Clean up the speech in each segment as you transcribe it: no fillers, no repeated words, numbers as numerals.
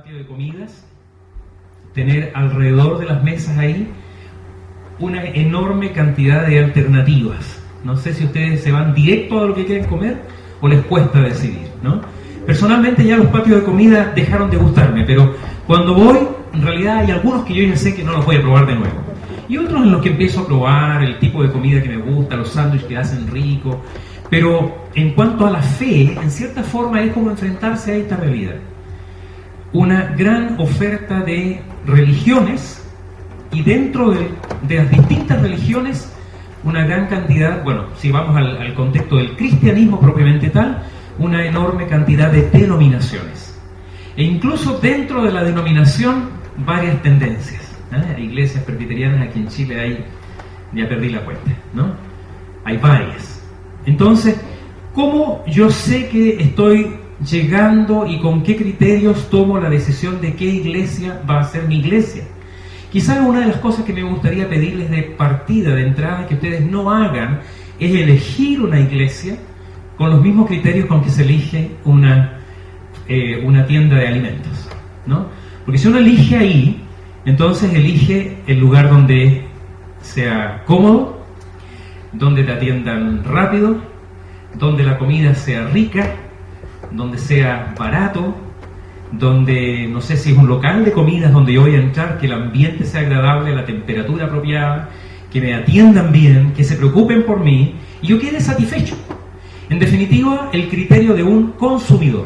patio de comidas, tener alrededor de las mesas ahí una enorme cantidad de alternativas. No sé si ustedes se van directo a lo que quieren comer o les cuesta decidir, ¿no? Personalmente ya los patios de comida dejaron de gustarme, pero cuando voy, en realidad hay algunos que yo ya sé que no los voy a probar de nuevo. Y otros en los que empiezo a probar el tipo de comida que me gusta, los sándwiches que hacen rico. Pero en cuanto a la fe, en cierta forma es como enfrentarse a esta realidad. Una gran oferta de religiones, y dentro de las distintas religiones una gran cantidad, bueno, si vamos al contexto del cristianismo propiamente tal, una enorme cantidad de denominaciones. E incluso dentro de la denominación varias tendencias. Hay iglesias presbiterianas, aquí en Chile hay, ya perdí la cuenta, ¿no? Hay varias. Entonces, ¿cómo yo sé que estoy llegando y con qué criterios tomo la decisión de qué iglesia va a ser mi iglesia? Quizás una de las cosas que me gustaría pedirles de partida, de entrada, que ustedes no hagan, es elegir una iglesia con los mismos criterios con que se elige una tienda de alimentos, ¿no? Porque si uno elige ahí, entonces elige el lugar donde sea cómodo, donde te atiendan rápido, donde la comida sea rica, donde sea barato, donde, no sé si es un local de comidas donde yo voy a entrar, que el ambiente sea agradable, la temperatura apropiada, que me atiendan bien, que se preocupen por mí y yo quede satisfecho. En definitiva, el criterio de un consumidor.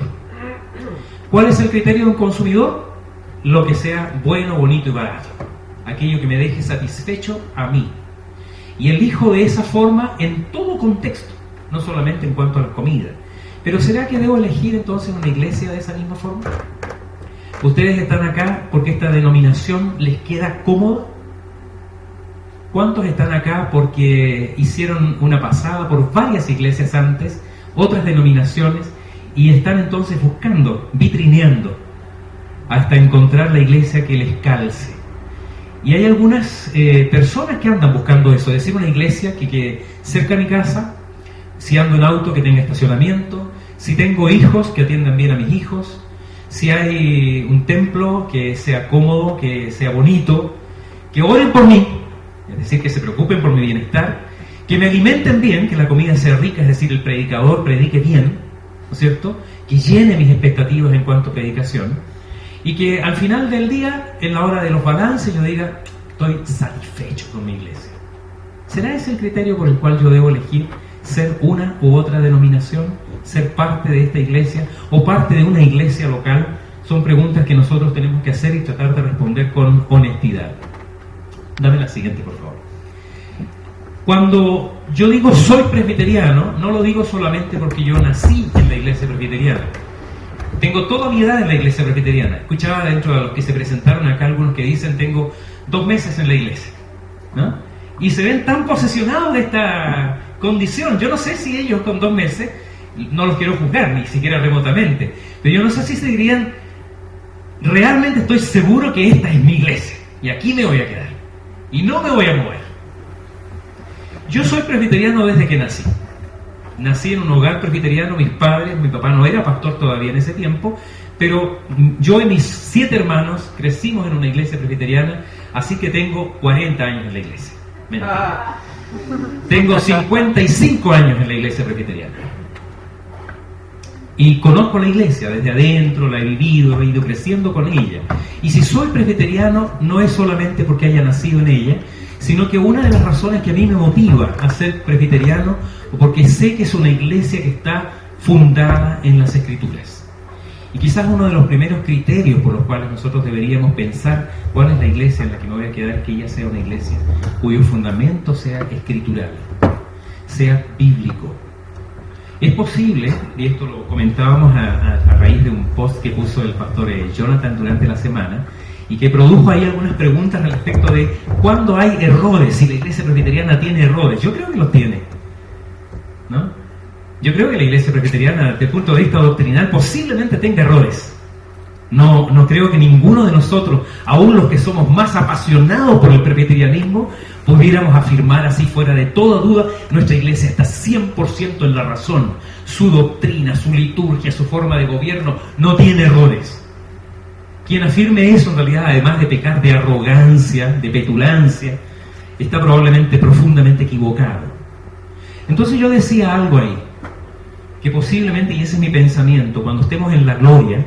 ¿Cuál es el criterio de un consumidor? Lo que sea bueno, bonito y barato. Aquello que me deje satisfecho a mí. Y elijo de esa forma en todo contexto, no solamente en cuanto a la comida. Pero ¿será que debo elegir entonces una iglesia de esa misma forma? ¿Ustedes están acá porque esta denominación les queda cómoda? ¿Cuántos están acá porque hicieron una pasada por varias iglesias antes, otras denominaciones, y están entonces buscando, vitrineando, hasta encontrar la iglesia que les calce? Y hay algunas personas que andan buscando eso, es decir, una iglesia que quede cerca de mi casa, si ando en auto que tenga estacionamiento, si tengo hijos que atiendan bien a mis hijos, si hay un templo que sea cómodo, que sea bonito, que oren por mí, es decir, que se preocupen por mi bienestar, que me alimenten bien, que la comida sea rica, es decir, el predicador predique bien, ¿no es cierto?, que llene mis expectativas en cuanto a predicación, y que al final del día, en la hora de los balances, yo diga, estoy satisfecho con mi iglesia. ¿Será ese el criterio por el cual yo debo elegir ser una u otra denominación, ser parte de esta iglesia o parte de una iglesia local? Son preguntas que nosotros tenemos que hacer y tratar de responder con honestidad. Dame la siguiente, por favor. Cuando yo digo soy presbiteriano, no lo digo solamente porque yo nací en la iglesia presbiteriana. Tengo toda mi edad en la iglesia presbiteriana. Escuchaba dentro de los que se presentaron acá algunos que dicen tengo 2 meses en la iglesia, ¿no? Y se ven tan posesionados de esta condición. Yo no sé si ellos con 2 meses, no los quiero juzgar ni siquiera remotamente, pero yo no sé si se dirían, realmente estoy seguro que esta es mi iglesia y aquí me voy a quedar y no me voy a mover. Yo soy presbiteriano desde que nací. Nací en un hogar presbiteriano, mis padres, mi papá no era pastor todavía en ese tiempo, pero yo y mis 7 hermanos crecimos en una iglesia presbiteriana, así que tengo 40 años en la iglesia. Mentira. Tengo 55 años en la iglesia presbiteriana. Y conozco la iglesia desde adentro, la he vivido, he ido creciendo con ella. Y si soy presbiteriano, no es solamente porque haya nacido en ella, sino que una de las razones que a mí me motiva a ser presbiteriano, o porque sé que es una iglesia que está fundada en las Escrituras. Y quizás uno de los primeros criterios por los cuales nosotros deberíamos pensar cuál es la iglesia en la que me voy a quedar, que ella sea una iglesia cuyo fundamento sea escritural, sea bíblico. Es posible, y esto lo comentábamos a raíz de un post que puso el pastor Jonathan durante la semana, y que produjo ahí algunas preguntas al respecto de cuándo hay errores, si la iglesia presbiteriana tiene errores. Yo creo que los tiene, ¿no? Yo creo que la iglesia presbiteriana, desde el punto de vista doctrinal, posiblemente tenga errores. No creo que ninguno de nosotros, aún los que somos más apasionados por el presbiterianismo, pudiéramos afirmar así fuera de toda duda, nuestra iglesia está 100% en la razón. Su doctrina, su liturgia, su forma de gobierno no tiene errores. Quien afirme eso en realidad, además de pecar de arrogancia, de petulancia, está probablemente profundamente equivocado. Entonces yo decía algo ahí, que posiblemente, y ese es mi pensamiento, cuando estemos en la gloria,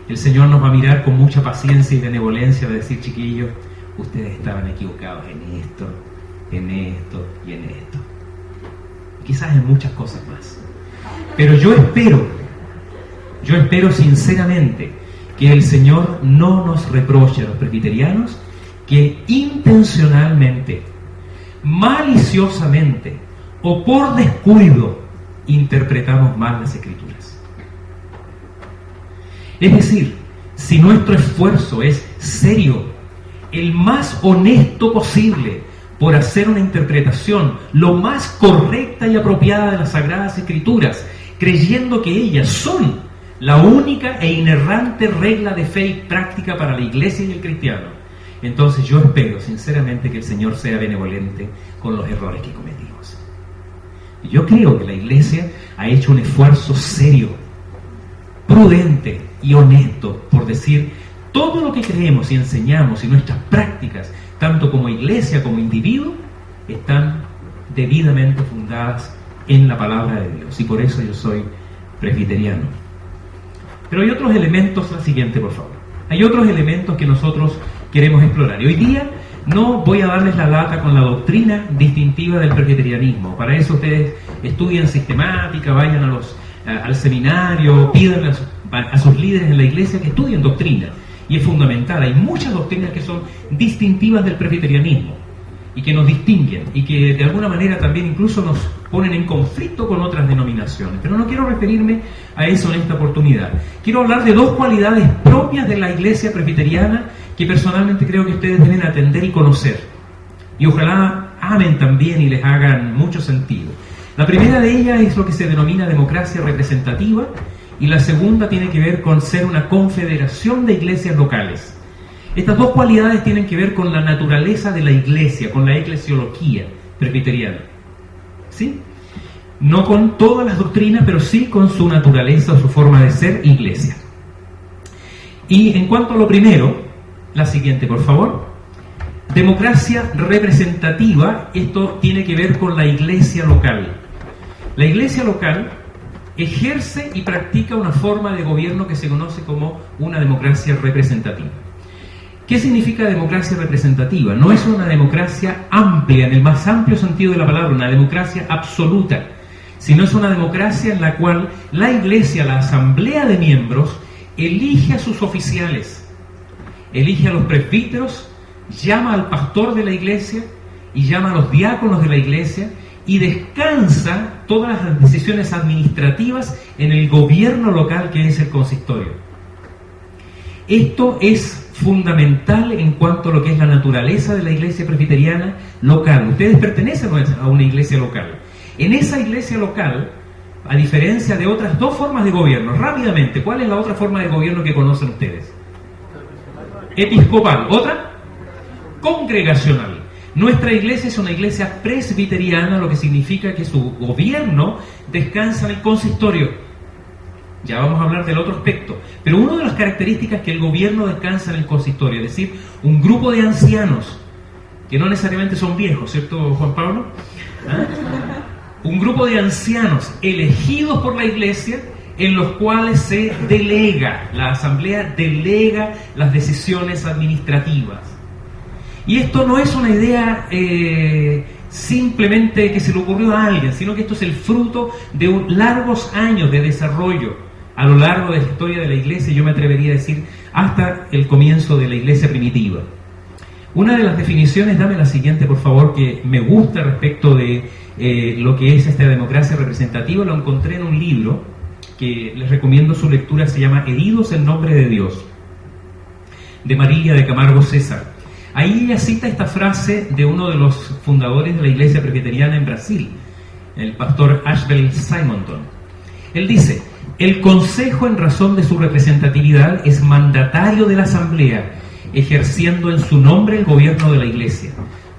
el Señor nos va a mirar con mucha paciencia y benevolencia, va a decir, chiquillos, ustedes estaban equivocados en esto y en esto. Quizás en muchas cosas más. Pero yo espero sinceramente que el Señor no nos reproche a los presbiterianos que intencionalmente, maliciosamente o por descuido interpretamos mal las Escrituras. Es decir, si nuestro esfuerzo es serio, el más honesto posible, por hacer una interpretación lo más correcta y apropiada de las Sagradas Escrituras, creyendo que ellas son la única e inerrante regla de fe y práctica para la Iglesia y el cristiano, entonces yo espero sinceramente que el Señor sea benevolente con los errores que cometimos. Y yo creo que la Iglesia ha hecho un esfuerzo serio, prudente y honesto por decir todo lo que creemos y enseñamos y nuestras prácticas, tanto como iglesia como individuo, están debidamente fundadas en la palabra de Dios. Y por eso yo soy presbiteriano. Pero hay otros elementos, la siguiente por favor. Hay otros elementos que nosotros queremos explorar. Y hoy día no voy a darles la lata con la doctrina distintiva del presbiterianismo. Para eso ustedes estudien sistemática, vayan al seminario, pídanle a sus líderes en la iglesia que estudien doctrina. Y es fundamental, hay muchas doctrinas que son distintivas del presbiterianismo y que nos distinguen y que de alguna manera también incluso nos ponen en conflicto con otras denominaciones. Pero no quiero referirme a eso en esta oportunidad. Quiero hablar de dos cualidades propias de la iglesia presbiteriana que personalmente creo que ustedes deben atender y conocer. Y ojalá amen también y les hagan mucho sentido. La primera de ellas es lo que se denomina democracia representativa, y la segunda tiene que ver con ser una confederación de iglesias locales. Estas dos cualidades tienen que ver con la naturaleza de la iglesia, con la eclesiología presbiteriana. ¿Sí? No con todas las doctrinas, pero sí con su naturaleza o su forma de ser iglesia. Y en cuanto a lo primero, la siguiente, por favor. Democracia representativa, esto tiene que ver con la iglesia local. La iglesia local ejerce y practica una forma de gobierno que se conoce como una democracia representativa. ¿Qué significa democracia representativa? No es una democracia amplia, en el más amplio sentido de la palabra, una democracia absoluta, sino es una democracia en la cual la iglesia, la asamblea de miembros, elige a sus oficiales, elige a los presbíteros, llama al pastor de la iglesia y llama a los diáconos de la iglesia, y descansa todas las decisiones administrativas en el gobierno local que es el consistorio. Esto es fundamental en cuanto a lo que es la naturaleza de la iglesia presbiteriana local. Ustedes pertenecen a una iglesia local. En esa iglesia local, a diferencia de otras dos formas de gobierno, rápidamente, ¿cuál es la otra forma de gobierno que conocen ustedes? Episcopal. ¿Otra? Congregacional. Nuestra iglesia es una iglesia presbiteriana, lo que significa que su gobierno descansa en el consistorio. Ya vamos a hablar del otro aspecto. Pero una de las características es que el gobierno descansa en el consistorio, es decir, un grupo de ancianos, que no necesariamente son viejos, ¿cierto, Juan Pablo? ¿Ah? Un grupo de ancianos elegidos por la iglesia, en los cuales se delega, la asamblea delega las decisiones administrativas. Y esto no es una idea simplemente que se le ocurrió a alguien, sino que esto es el fruto de largos años de desarrollo a lo largo de la historia de la iglesia, yo me atrevería a decir hasta el comienzo de la iglesia primitiva. Una de las definiciones, dame la siguiente por favor, que me gusta respecto de lo que es esta democracia representativa, lo encontré en un libro que les recomiendo su lectura, se llama Heridos en nombre de Dios, de Marília de Camargo César. Ahí ella cita esta frase de uno de los fundadores de la iglesia presbiteriana en Brasil, el pastor Ashbel Simonton. Él dice: el consejo, en razón de su representatividad, es mandatario de la asamblea, ejerciendo en su nombre el gobierno de la iglesia.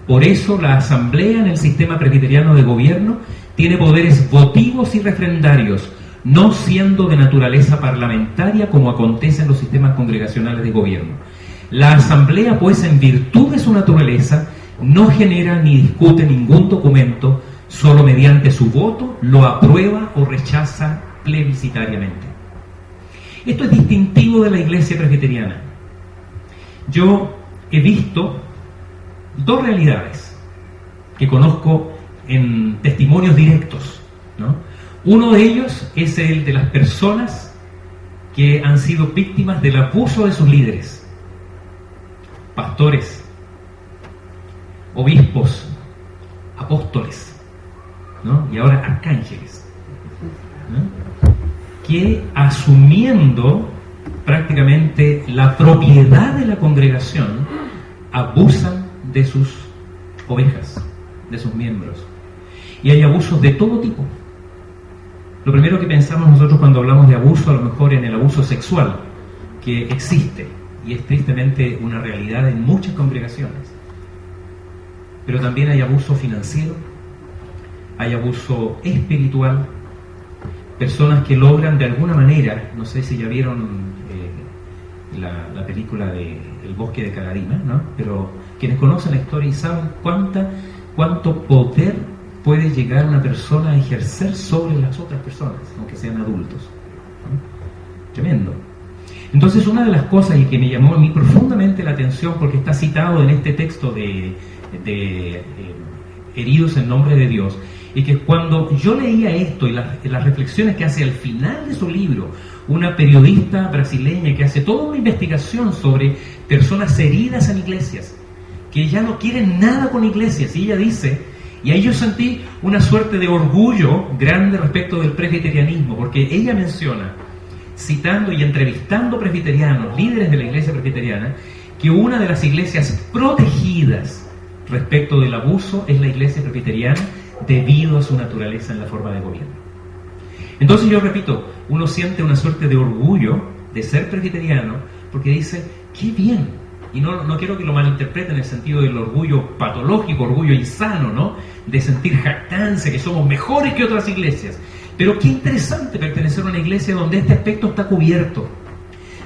Por eso la asamblea en el sistema presbiteriano de gobierno tiene poderes votivos y refrendarios, no siendo de naturaleza parlamentaria como acontece en los sistemas congregacionales de gobierno. La asamblea, pues, en virtud de su naturaleza, no genera ni discute ningún documento, solo mediante su voto lo aprueba o rechaza plebiscitariamente. Esto es distintivo de la Iglesia presbiteriana. Yo he visto dos realidades que conozco en testimonios directos, ¿no? Uno de ellos es el de las personas que han sido víctimas del abuso de sus líderes, pastores, obispos, apóstoles, ¿no? Y ahora arcángeles, ¿no? Que asumiendo prácticamente la propiedad de la congregación, abusan de sus ovejas, de sus miembros. Y hay abusos de todo tipo. Lo primero que pensamos nosotros cuando hablamos de abuso, a lo mejor en el abuso sexual, que existe, y es tristemente una realidad en muchas congregaciones. Pero también hay abuso financiero, hay abuso espiritual, personas que logran de alguna manera, no sé si ya vieron la película de El bosque de Calarina, ¿no? Pero quienes conocen la historia y saben cuánto poder puede llegar una persona a ejercer sobre las otras personas, aunque sean adultos, ¿no? Tremendo. Entonces, una de las cosas y que me llamó a mí profundamente la atención, porque está citado en este texto de Heridos en nombre de Dios, y que cuando yo leía esto y las reflexiones que hace al final de su libro, una periodista brasileña que hace toda una investigación sobre personas heridas en iglesias, que ya no quieren nada con iglesias, y ella dice, y ahí yo sentí una suerte de orgullo grande respecto del presbiterianismo, porque ella menciona, citando y entrevistando presbiterianos, líderes de la iglesia presbiteriana, que una de las iglesias protegidas respecto del abuso es la iglesia presbiteriana, debido a su naturaleza en la forma de gobierno. Entonces yo repito, uno siente una suerte de orgullo de ser presbiteriano, porque dice, qué bien, y no quiero que lo malinterpreten en el sentido del orgullo patológico, orgullo insano, ¿no? De sentir jactancia, que somos mejores que otras iglesias, pero qué interesante pertenecer a una iglesia donde este aspecto está cubierto,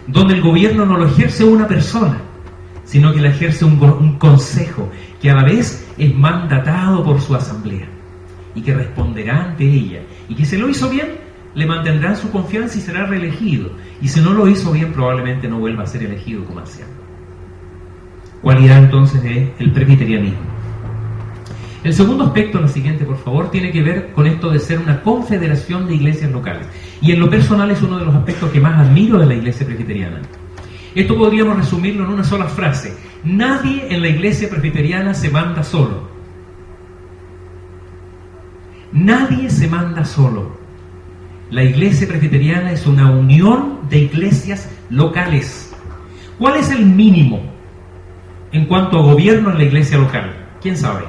donde el gobierno no lo ejerce una persona, sino que lo ejerce un consejo, que a la vez es mandatado por su asamblea, y que responderá ante ella, y que si lo hizo bien, le mantendrán su confianza y será reelegido, y si no lo hizo bien, probablemente no vuelva a ser elegido como anciano. Cualidad entonces del presbiterianismo. El segundo aspecto, la siguiente por favor, tiene que ver con esto de ser una confederación de iglesias locales, y en lo personal es uno de los aspectos que más admiro de la iglesia presbiteriana. Esto podríamos resumirlo en una sola frase: nadie en la iglesia presbiteriana se manda solo. Nadie se manda solo. La iglesia presbiteriana es una unión de iglesias locales. ¿Cuál es el mínimo en cuanto a gobierno en la iglesia local? ¿Quién sabe?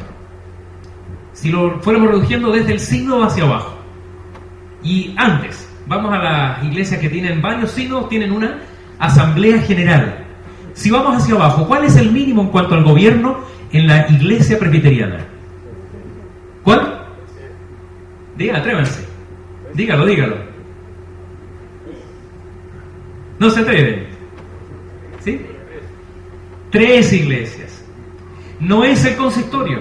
Si lo fuéramos reduciendo desde el sínodo hacia abajo. Y antes, vamos a las iglesias que tienen varios sínodos, tienen una asamblea general. Si vamos hacia abajo, ¿cuál es el mínimo en cuanto al gobierno en la iglesia presbiteriana? ¿Cuál? Atrévanse. Dígalo. No se atreven. ¿Sí? 3 iglesias. No es el consistorio.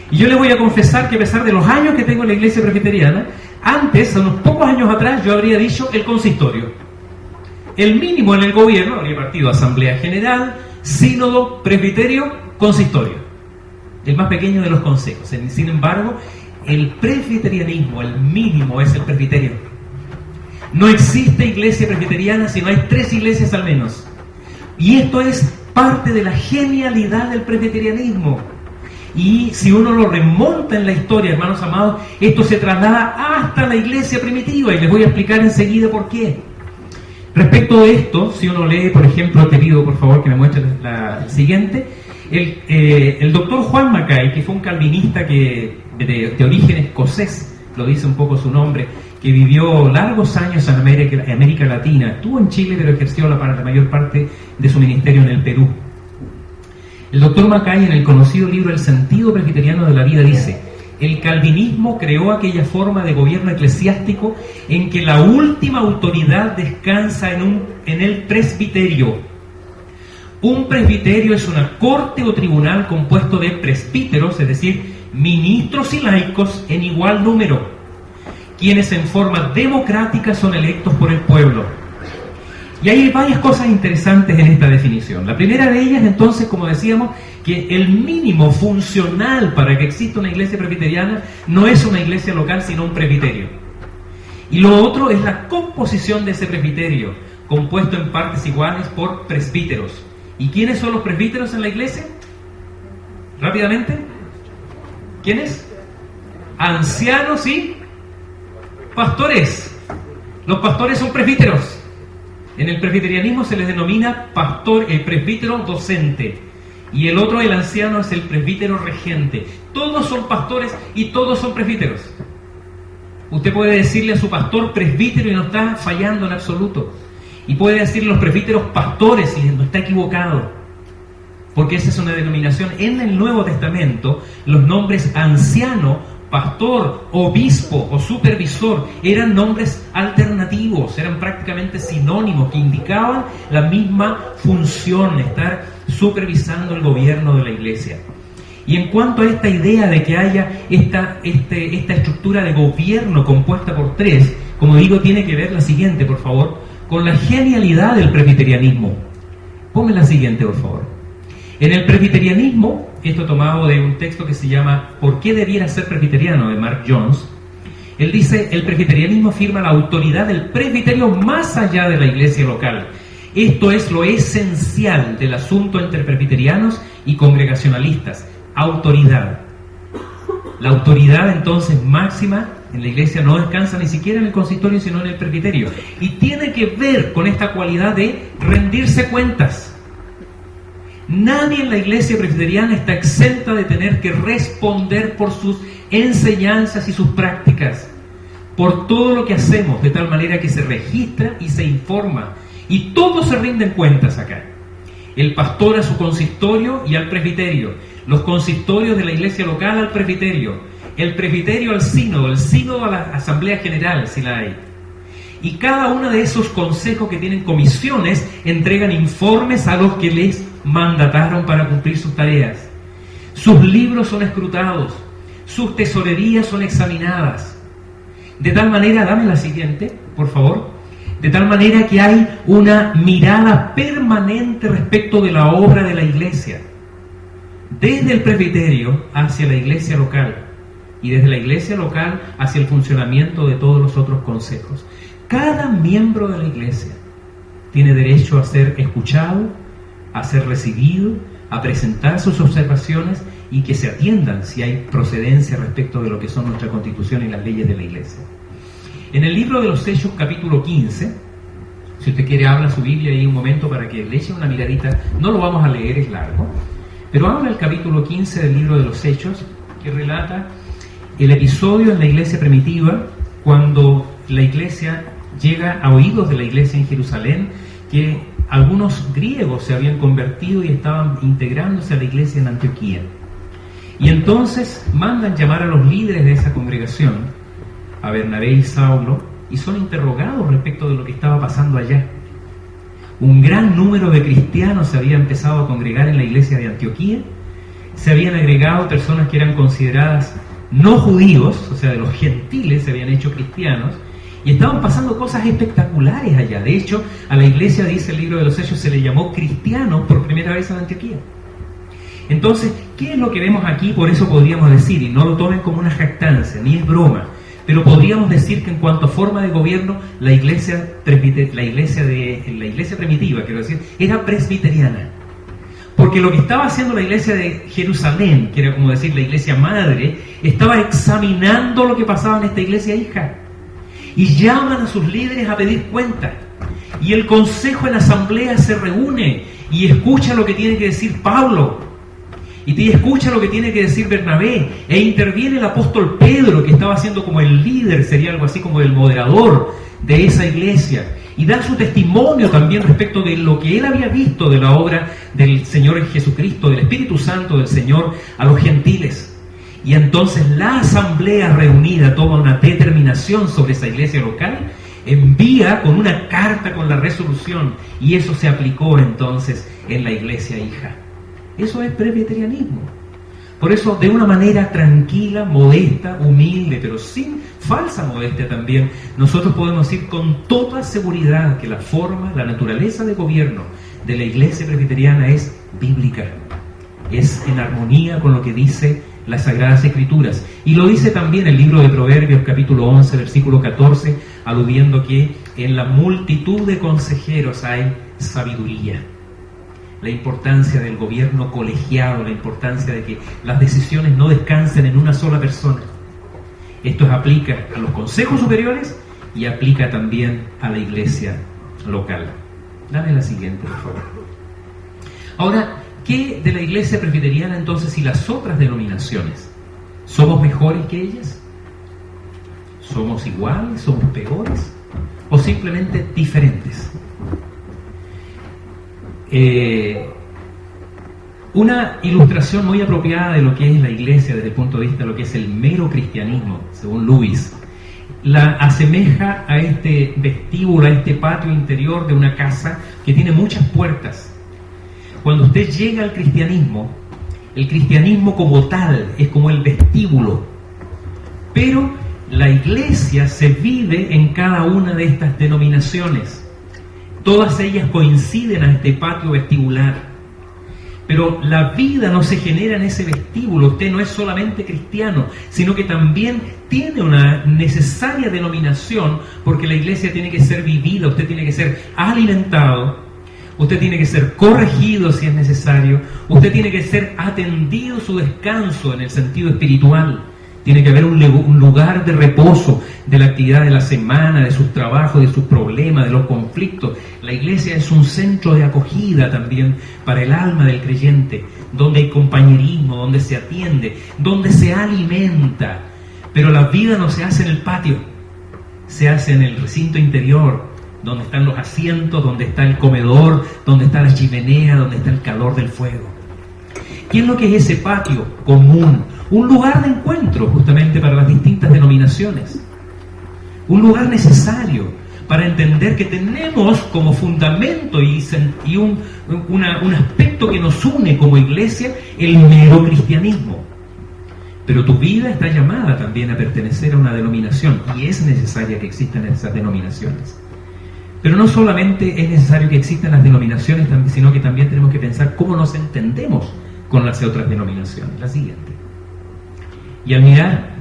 Y yo les voy a confesar que a pesar de los años que tengo en la iglesia presbiteriana, antes, unos pocos años atrás, yo habría dicho el consistorio. El mínimo en el gobierno habría partido asamblea general, sínodo, presbiterio, consistorio. El más pequeño de los consejos. Sin embargo, el presbiterianismo, el mínimo es el presbiterio. No existe iglesia presbiteriana si no hay 3 iglesias al menos. Y esto es parte de la genialidad del presbiterianismo. Y si uno lo remonta en la historia, hermanos amados, esto se traslada hasta la iglesia primitiva, y les voy a explicar enseguida por qué. Respecto de esto, si uno lee, por ejemplo, te pido por favor que me muestres la siguiente, el doctor Juan Mackay, que fue un calvinista de origen escocés, lo dice un poco su nombre, que vivió largos años en América Latina, estuvo en Chile pero ejerció la mayor parte de su ministerio en el Perú. El doctor Mackay, en el conocido libro El sentido presbiteriano de la vida, dice: El calvinismo creó aquella forma de gobierno eclesiástico en que la última autoridad descansa en el presbiterio. Un presbiterio es una corte o tribunal compuesto de presbíteros, es decir, ministros y laicos en igual número, quienes en forma democrática son electos por el pueblo. Y hay varias cosas interesantes en esta definición. La primera de ellas, entonces, como decíamos, que el mínimo funcional para que exista una iglesia presbiteriana no es una iglesia local, sino un presbiterio. Y lo otro es la composición de ese presbiterio, compuesto en partes iguales por presbíteros. ¿Y quiénes son los presbíteros en la iglesia? Rápidamente. ¿Quiénes? Ancianos y pastores. Los pastores son presbíteros. En el presbiterianismo se les denomina pastor, el presbítero docente, y el otro, el anciano, es el presbítero regente. Todos son pastores y todos son presbíteros. Usted puede decirle a su pastor presbítero y no está fallando en absoluto. Y puede decirle a los presbíteros pastores y no está equivocado. Porque esa es una denominación. En el Nuevo Testamento, los nombres anciano, pastor, obispo o supervisor eran nombres alternativos, eran prácticamente sinónimos que indicaban la misma función, estar supervisando el gobierno de la iglesia. Y en cuanto a esta idea de que haya esta estructura de gobierno compuesta por tres, como digo, tiene que ver la siguiente, por favor, con la genialidad del presbiterianismo. Ponme la siguiente, por favor. En el presbiterianismo, esto tomado de un texto que se llama ¿Por qué debiera ser presbiteriano?, de Mark Jones, él dice: el presbiterianismo afirma la autoridad del presbiterio más allá de la iglesia local. Esto es lo esencial del asunto entre presbiterianos y congregacionalistas: autoridad. La autoridad entonces máxima en la iglesia no descansa ni siquiera en el consistorio, sino en el presbiterio. Y tiene que ver con esta cualidad de rendirse cuentas. Nadie en la iglesia presbiteriana está exenta de tener que responder por sus enseñanzas y sus prácticas, por todo lo que hacemos, de tal manera que se registra y se informa, y todos se rinden cuentas acá. El pastor a su consistorio y al presbiterio, los consistorios de la iglesia local al presbiterio, el presbiterio al sínodo, el sínodo a la asamblea general, si la hay. Y cada uno de esos consejos que tienen comisiones entregan informes a los que les mandataron para cumplir sus tareas. Sus libros son escrutados, sus tesorerías son examinadas. De tal manera, dame la siguiente, por favor. De tal manera que hay una mirada permanente respecto de la obra de la iglesia, desde el presbiterio hacia la iglesia local y desde la iglesia local hacia el funcionamiento de todos los otros consejos. Cada miembro de la iglesia tiene derecho a ser escuchado, a ser recibido, a presentar sus observaciones y que se atiendan si hay procedencia respecto de lo que son nuestra Constitución y las leyes de la iglesia. En el libro de los Hechos, capítulo 15, si usted quiere, habla su Biblia ahí un momento para que le eche una miradita. No lo vamos a leer, es largo, pero habla el capítulo 15 del libro de los Hechos, que relata el episodio en la iglesia primitiva, cuando la iglesia llega a oídos de la iglesia en Jerusalén, que algunos griegos se habían convertido y estaban integrándose a la iglesia en Antioquía. Y entonces mandan llamar a los líderes de esa congregación, a Bernabé y Saulo, y son interrogados respecto de lo que estaba pasando allá. Un gran número de cristianos se había empezado a congregar en la iglesia de Antioquía, se habían agregado personas que eran consideradas no judíos, o sea, de los gentiles, se habían hecho cristianos, y estaban pasando cosas espectaculares allá. De hecho, a la iglesia, dice el libro de los Hechos, se le llamó cristiano por primera vez en Antioquía. Entonces, ¿qué es lo que vemos aquí? Por eso podríamos decir, y no lo tomen como una jactancia, ni es broma, pero podríamos decir que en cuanto a forma de gobierno, la iglesia primitiva, quiero decir, era presbiteriana. Porque lo que estaba haciendo la iglesia de Jerusalén, que era como decir la iglesia madre, estaba examinando lo que pasaba en esta iglesia hija. Y llaman a sus líderes a pedir cuenta. Y el consejo en asamblea se reúne y escucha lo que tiene que decir Pablo. Y escucha lo que tiene que decir Bernabé. E interviene el apóstol Pedro, que estaba siendo como el líder, sería algo así como el moderador de esa iglesia. Y da su testimonio también respecto de lo que él había visto de la obra del Señor Jesucristo, del Espíritu Santo del Señor a los gentiles. y entonces la asamblea reunida toma una determinación sobre esa iglesia local, envía con una carta con la resolución, y eso se aplicó entonces en la iglesia hija. Eso es presbiterianismo. Por eso, de una manera tranquila, modesta, humilde, pero sin falsa modestia también, nosotros podemos decir con toda seguridad que la forma, la naturaleza de gobierno de la iglesia presbiteriana es bíblica, es en armonía con lo que dice las Sagradas Escrituras. Y lo dice también el libro de Proverbios, capítulo 11, versículo 14, aludiendo que en la multitud de consejeros hay sabiduría. La importancia del gobierno colegiado, la importancia de que las decisiones no descansen en una sola persona. Esto aplica a los consejos superiores y aplica también a la iglesia local. Dame la siguiente, por favor. Ahora, ¿qué de la iglesia presbiteriana entonces y las otras denominaciones? ¿Somos mejores que ellas? ¿Somos iguales? ¿Somos peores? ¿O simplemente diferentes? Una ilustración muy apropiada de lo que es la iglesia desde el punto de vista de lo que es el mero cristianismo, según Lewis, la asemeja a este vestíbulo, a este patio interior de una casa que tiene muchas puertas. Cuando usted llega al cristianismo, el cristianismo como tal es como el vestíbulo, pero la iglesia se vive en cada una de estas denominaciones. Todas ellas coinciden a este patio vestibular. Pero la vida no se genera en ese vestíbulo. Usted no es solamente cristiano, sino que también tiene una necesaria denominación, porque la iglesia tiene que ser vivida, usted tiene que ser alimentado, usted tiene que ser corregido si es necesario, usted tiene que ser atendido su descanso en el sentido espiritual. Tiene que haber un lugar de reposo de la actividad de la semana, de sus trabajos, de sus problemas, de los conflictos. La iglesia es un centro de acogida también para el alma del creyente, donde hay compañerismo, donde se atiende, donde se alimenta. Pero la vida no se hace en el patio, se hace en el recinto interior, donde están los asientos, donde está el comedor, donde está la chimenea, donde está el calor del fuego. ¿Qué es lo que es ese patio común? Un lugar de encuentro justamente para las distintas denominaciones. Un lugar necesario para entender que tenemos como fundamento y un aspecto que nos une como iglesia el mero cristianismo. Pero tu vida está llamada también a pertenecer a una denominación, y es necesaria que existan esas denominaciones. Pero no solamente es necesario que existan las denominaciones, sino que también tenemos que pensar cómo nos entendemos con las otras denominaciones. La siguiente. Y al mirar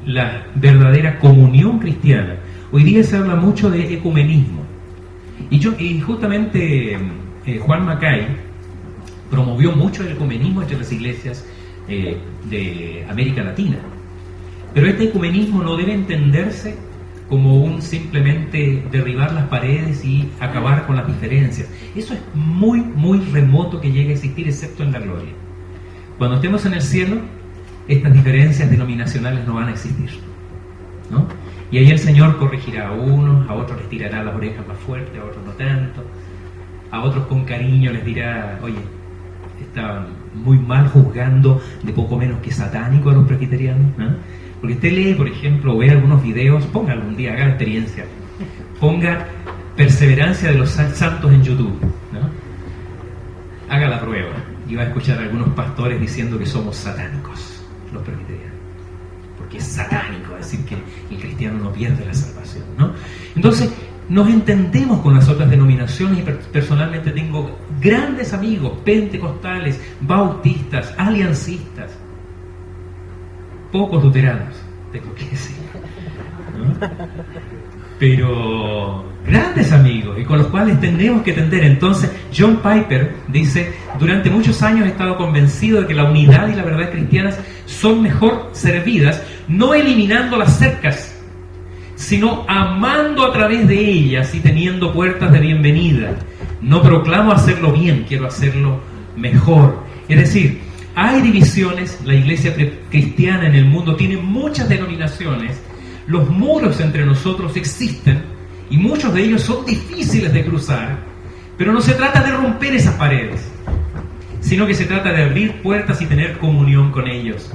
la verdadera comunión cristiana, hoy día se habla mucho de ecumenismo. Y justamente Juan Mackay promovió mucho el ecumenismo entre las iglesias de América Latina. Pero este ecumenismo no debe entenderse como un simplemente derribar las paredes y acabar con las diferencias. Eso es muy, muy remoto que llegue a existir, excepto en la gloria. Cuando estemos en el cielo, estas diferencias denominacionales no van a existir, ¿no? Y ahí el Señor corregirá a unos, a otros les tirará las orejas más fuertes, a otros no tanto, a otros con cariño les dirá, oye, estaban muy mal juzgando de poco menos que satánico a los presbiterianos, ¿no? Porque usted lee, por ejemplo, o ve algunos videos, ponga algún día, haga la experiencia, ponga perseverancia de los santos en YouTube, ¿no? Haga la prueba y va a escuchar a algunos pastores diciendo que somos satánicos, los presbiterianos, porque es satánico decir que el cristiano no pierde la salvación, ¿no? Entonces, nos entendemos con las otras denominaciones, y personalmente tengo grandes amigos pentecostales, bautistas, aliancistas, pocos luteranos, tengo que decir, ¿no? Pero grandes amigos y con los cuales tenemos que entender. Entonces, John Piper dice: durante muchos años he estado convencido de que la unidad y la verdad cristianas son mejor servidas no eliminando las cercas, sino amando a través de ellas y teniendo puertas de bienvenida. No proclamo hacerlo bien, quiero hacerlo mejor. Es decir, hay divisiones, la iglesia cristiana en el mundo tiene muchas denominaciones, los muros entre nosotros existen y muchos de ellos son difíciles de cruzar, pero no se trata de romper esas paredes, sino que se trata de abrir puertas y tener comunión con ellos.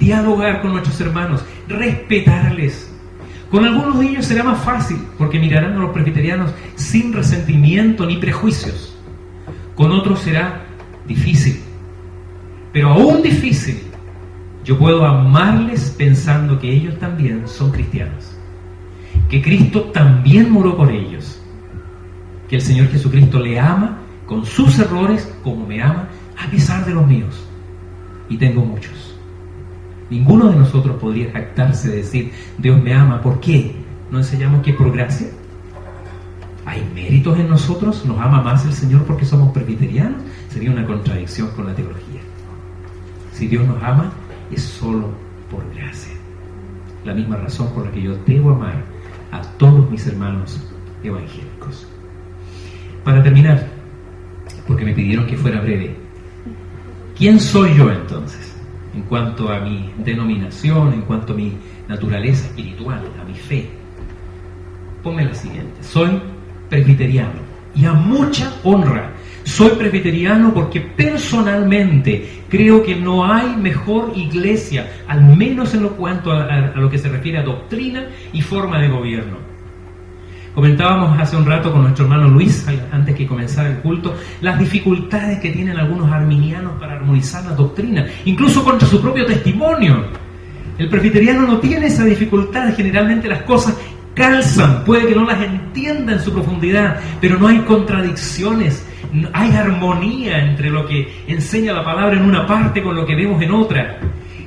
dialogar con nuestros hermanos, respetarles. Con algunos de ellos será más fácil, porque mirarán a los presbiterianos sin resentimiento ni prejuicios. Con otros será difícil, pero aún difícil, yo puedo amarles pensando que ellos también son cristianos, que Cristo también murió por ellos, que el Señor Jesucristo le ama con sus errores como me ama a pesar de los míos. Y tengo muchos. Ninguno de nosotros podría jactarse de decir, Dios me ama. ¿Por qué? ¿No enseñamos que es por gracia? ¿Hay méritos en nosotros? ¿Nos ama más el Señor porque somos presbiterianos? Sería una contradicción con la teología. Si Dios nos ama, es solo por gracia. La misma razón por la que yo debo amar a todos mis hermanos evangélicos. Para terminar, porque me pidieron que fuera breve, ¿quién soy yo entonces? En cuanto a mi denominación, en cuanto a mi naturaleza espiritual, a mi fe. Ponme la siguiente. Soy presbiteriano y a mucha honra. Soy presbiteriano porque personalmente creo que no hay mejor iglesia, al menos en lo cuanto a lo que se refiere a doctrina y forma de gobierno. Comentábamos hace un rato con nuestro hermano Luis, antes que comenzara el culto, las dificultades que tienen algunos arminianos para armonizar la doctrina, incluso contra su propio testimonio. El presbiteriano no tiene esa dificultad, generalmente las cosas calzan, puede que no las entienda en su profundidad, pero no hay contradicciones, hay armonía entre lo que enseña la palabra en una parte con lo que vemos en otra.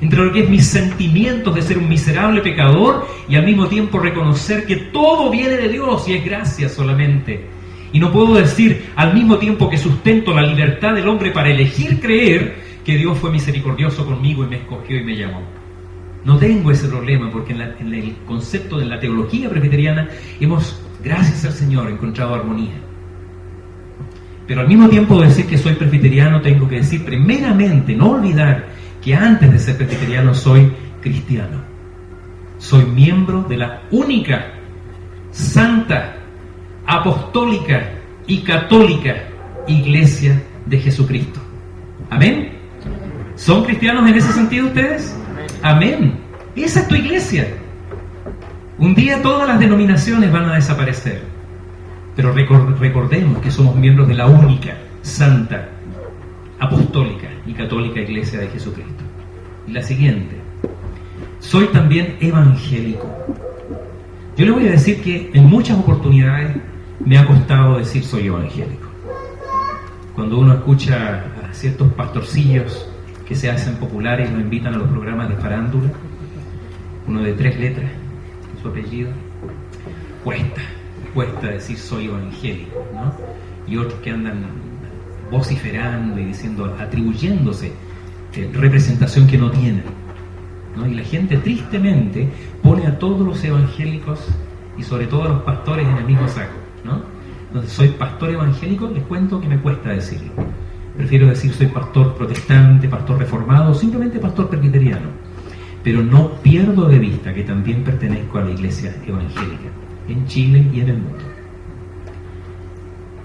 Entre lo que es mis sentimientos de ser un miserable pecador y al mismo tiempo reconocer que todo viene de Dios y es gracia solamente. Y no puedo decir al mismo tiempo que sustento la libertad del hombre para elegir creer que Dios fue misericordioso conmigo y me escogió y me llamó. No tengo ese problema porque en el concepto de la teología presbiteriana hemos, gracias al Señor, encontrado armonía. Pero al mismo tiempo de decir que soy presbiteriano, tengo que decir primeramente, no olvidar que antes de ser presbiteriano soy cristiano. Soy miembro de la única, santa, apostólica y católica Iglesia de Jesucristo. ¿Amén? ¿Son cristianos en ese sentido ustedes? Amén. Esa es tu iglesia. Un día todas las denominaciones van a desaparecer, pero recordemos que somos miembros de la única, santa, apostólica y católica Iglesia de Jesucristo. Y la siguiente, soy también evangélico. Yo le voy a decir que en muchas oportunidades me ha costado decir soy evangélico. Cuando uno escucha a ciertos pastorcillos que se hacen populares y nos invitan a los programas de farándula, uno de 3 letras, su apellido, cuesta decir soy evangélico, ¿no? Y otros que andan vociferando y diciendo, atribuyéndose representación que no tienen, ¿no? Y la gente tristemente pone a todos los evangélicos y sobre todo a los pastores en el mismo saco, ¿no? Entonces, soy pastor evangélico, les cuento que me cuesta decirlo. Prefiero decir soy pastor protestante, pastor reformado, simplemente pastor presbiteriano. Pero no pierdo de vista que también pertenezco a la iglesia evangélica, en Chile y en el mundo.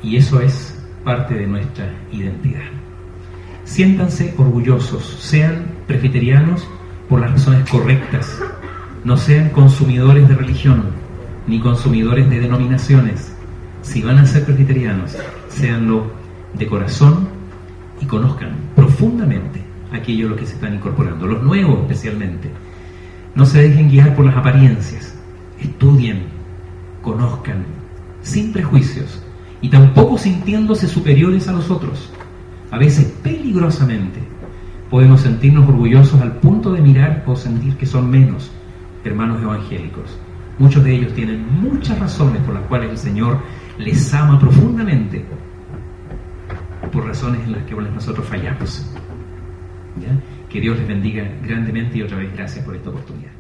Y eso es parte de nuestra identidad. Siéntanse orgullosos, sean presbiterianos por las razones correctas, no sean consumidores de religión, ni consumidores de denominaciones. Si van a ser presbiterianos, séanlo de corazón y conozcan profundamente aquello a lo que se están incorporando, los nuevos especialmente. No se dejen guiar por las apariencias, estudien, conozcan, sin prejuicios y tampoco sintiéndose superiores a los otros. A veces peligrosamente podemos sentirnos orgullosos al punto de mirar o sentir que son menos hermanos evangélicos. Muchos de ellos tienen muchas razones por las cuales el Señor les ama profundamente, por razones en las que nosotros fallamos. ¿Ya? Que Dios les bendiga grandemente y otra vez gracias por esta oportunidad.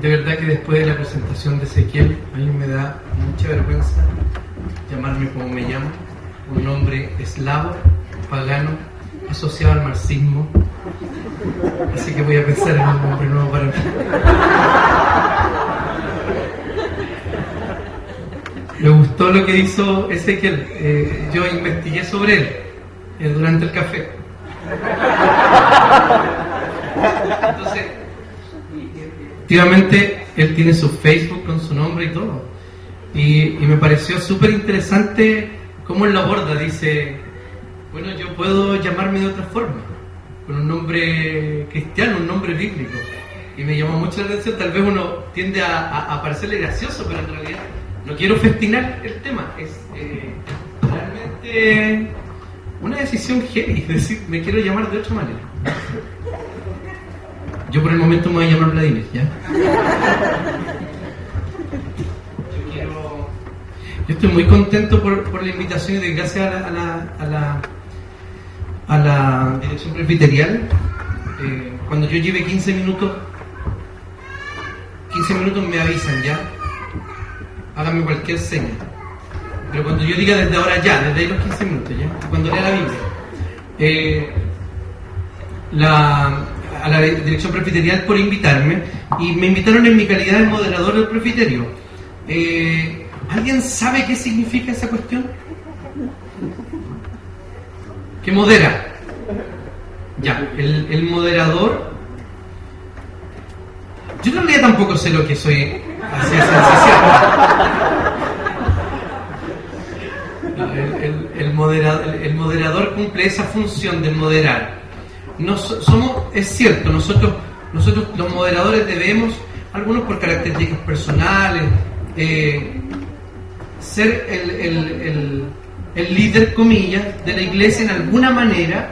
De verdad que después de la presentación de Ezequiel, a mí me da mucha vergüenza llamarme como me llamo, un nombre eslavo, pagano, asociado al marxismo. Así que voy a pensar en un nombre nuevo para mí. Me gustó lo que hizo Ezequiel. Yo investigué sobre él durante el café. Entonces, efectivamente, él tiene su Facebook con su nombre y todo. Y me pareció súper interesante cómo él lo aborda. Dice, bueno, yo puedo llamarme de otra forma, con un nombre cristiano, un nombre bíblico. Y me llamó mucho la atención. Tal vez uno tiende a parecerle gracioso, pero en realidad no quiero festinar el tema. Es realmente una decisión heavy, es decir, me quiero llamar de otra manera. Yo por el momento me voy a llamar Vladimir, ¿ya? Yo estoy muy contento por la invitación y gracias a la dirección presbiterial. Cuando yo lleve 15 minutos me avisan, ¿ya? Háganme cualquier seña. Pero cuando yo diga desde ahora ya, desde ahí los 15 minutos, ¿ya? Cuando lea la Biblia. A la dirección presbiterial por invitarme, y me invitaron en mi calidad de moderador del presbiterio. ¿Alguien sabe qué significa esa cuestión? ¿Qué modera? Ya, el moderador. Yo en realidad tampoco sé lo que soy. Así es, el moderador cumple esa función de moderar. Es cierto, nosotros los moderadores debemos, algunos por características personales, ser el líder, comillas, de la iglesia en alguna manera,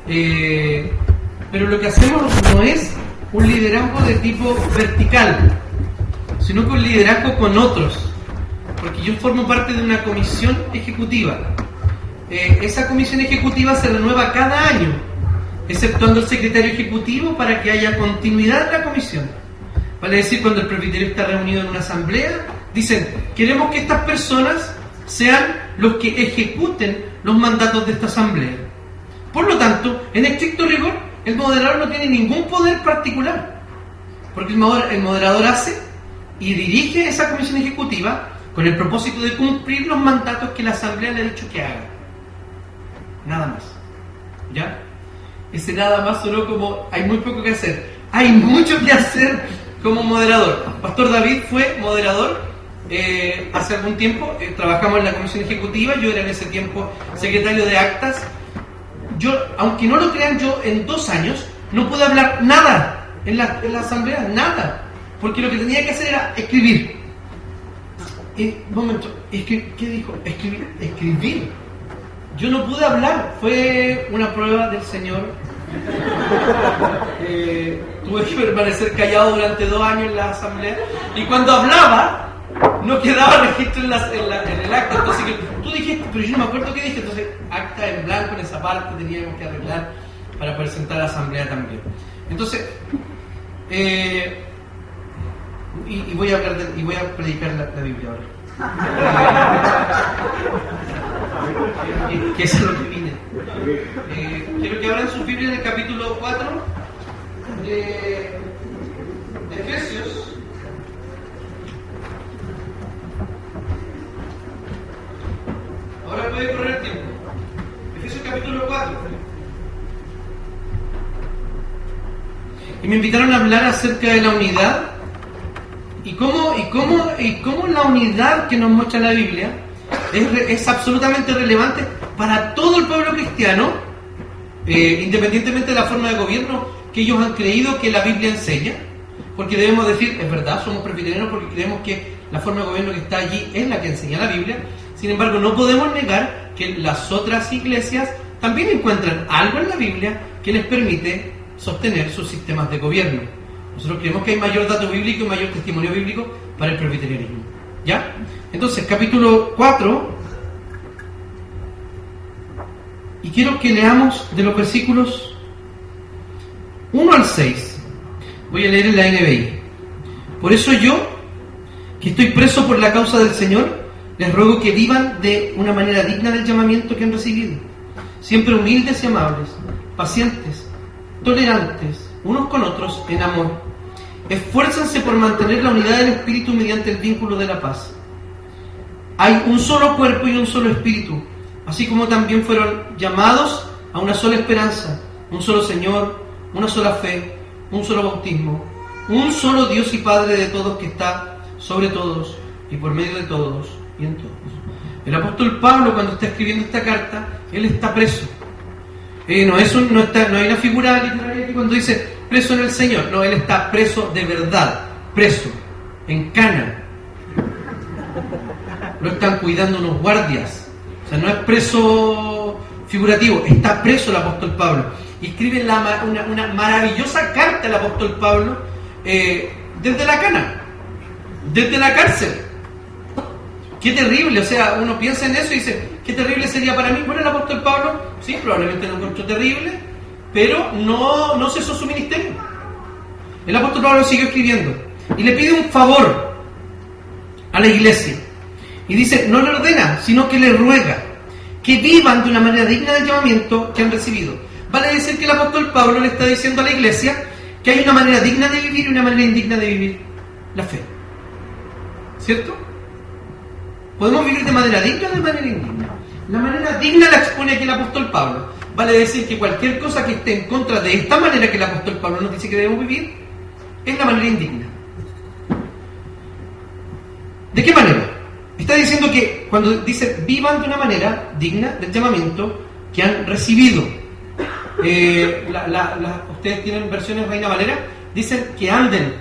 pero lo que hacemos no es un liderazgo de tipo vertical, sino que un liderazgo con otros, porque yo formo parte de una comisión ejecutiva. Esa comisión ejecutiva se renueva cada año, exceptuando el secretario ejecutivo, para que haya continuidad en la comisión. Vale decir, cuando el presbiterio está reunido en una asamblea, dicen, queremos que estas personas sean los que ejecuten los mandatos de esta asamblea. Por lo tanto, en estricto rigor, el moderador no tiene ningún poder particular, porque el moderador hace y dirige esa comisión ejecutiva con el propósito de cumplir los mandatos que la asamblea le ha dicho que haga. Nada más. ¿Ya? Ese nada más sonó como hay muy poco que hacer. Hay mucho que hacer como moderador. Pastor David fue moderador hace algún tiempo. Trabajamos en la comisión ejecutiva. Yo era en ese tiempo secretario de actas. Yo, aunque no lo crean, yo en 2 años no pude hablar nada en la asamblea, nada, porque lo que tenía que hacer era escribir. Un momento, ¿qué dijo? Escribir. Yo no pude hablar, fue una prueba del Señor. Tuve que permanecer callado durante 2 años en la asamblea, y cuando hablaba no quedaba registro en el acta. Entonces, tú dijiste, pero yo no me acuerdo qué dije. Entonces, acta en blanco en esa parte teníamos que arreglar para presentar a la asamblea también. Entonces, y voy a hablar y voy a predicar la Biblia ahora. Que eso es lo que vine. Quiero que abran sus Biblias en el capítulo 4 de Efesios. Ahora puede correr el tiempo. Efesios capítulo 4. Y me invitaron a hablar acerca de la unidad y cómo la unidad que nos muestra la Biblia es absolutamente relevante para todo el pueblo cristiano, independientemente de la forma de gobierno que ellos han creído que la Biblia enseña. Porque debemos decir, es verdad, somos presbiterianos porque creemos que la forma de gobierno que está allí es la que enseña la Biblia. Sin embargo, no podemos negar que las otras iglesias también encuentran algo en la Biblia que les permite sostener sus sistemas de gobierno. Nosotros creemos que hay mayor dato bíblico y mayor testimonio bíblico para el presbiterianismo. ¿Ya? Entonces, capítulo 4, y quiero que leamos de los versículos 1 al 6. Voy a leer en la NBI. Por eso yo, que estoy preso por la causa del Señor, les ruego que vivan de una manera digna del llamamiento que han recibido, siempre humildes y amables, pacientes, tolerantes, unos con otros en amor. Esfuércense por mantener la unidad del Espíritu mediante el vínculo de la paz. hay un solo cuerpo y un solo espíritu, así como también fueron llamados a una sola esperanza, un solo Señor, una sola fe, un solo bautismo, un solo Dios y Padre de todos, que está sobre todos y por medio de todos y en todos. El apóstol Pablo, cuando está escribiendo esta carta, él está preso. No hay una figura literaria que cuando dice preso en el Señor, no, él está preso de verdad, preso, en cana. Lo están cuidando unos guardias. O sea, no es preso figurativo, está preso el apóstol Pablo. Y escribe una maravillosa carta el apóstol Pablo desde la cana, desde la cárcel. Qué terrible, o sea, uno piensa en eso y dice, qué terrible sería para mí. Bueno, el apóstol Pablo, sí, probablemente lo encontró terrible, pero no cesó su ministerio. El apóstol Pablo siguió escribiendo y le pide un favor a la iglesia. Y dice, no le ordena, sino que le ruega que vivan de una manera digna del llamamiento que han recibido. Vale decir que el apóstol Pablo le está diciendo a la iglesia que hay una manera digna de vivir y una manera indigna de vivir la fe. ¿Cierto? ¿Podemos vivir de manera digna o de manera indigna? La manera digna la expone aquí el apóstol Pablo. Vale decir que cualquier cosa que esté en contra de esta manera que el apóstol Pablo nos dice que debemos vivir, es la manera indigna. ¿De qué manera? Está diciendo que cuando dice vivan de una manera digna del llamamiento que han recibido. Ustedes tienen versiones Reina Valera, dicen que anden.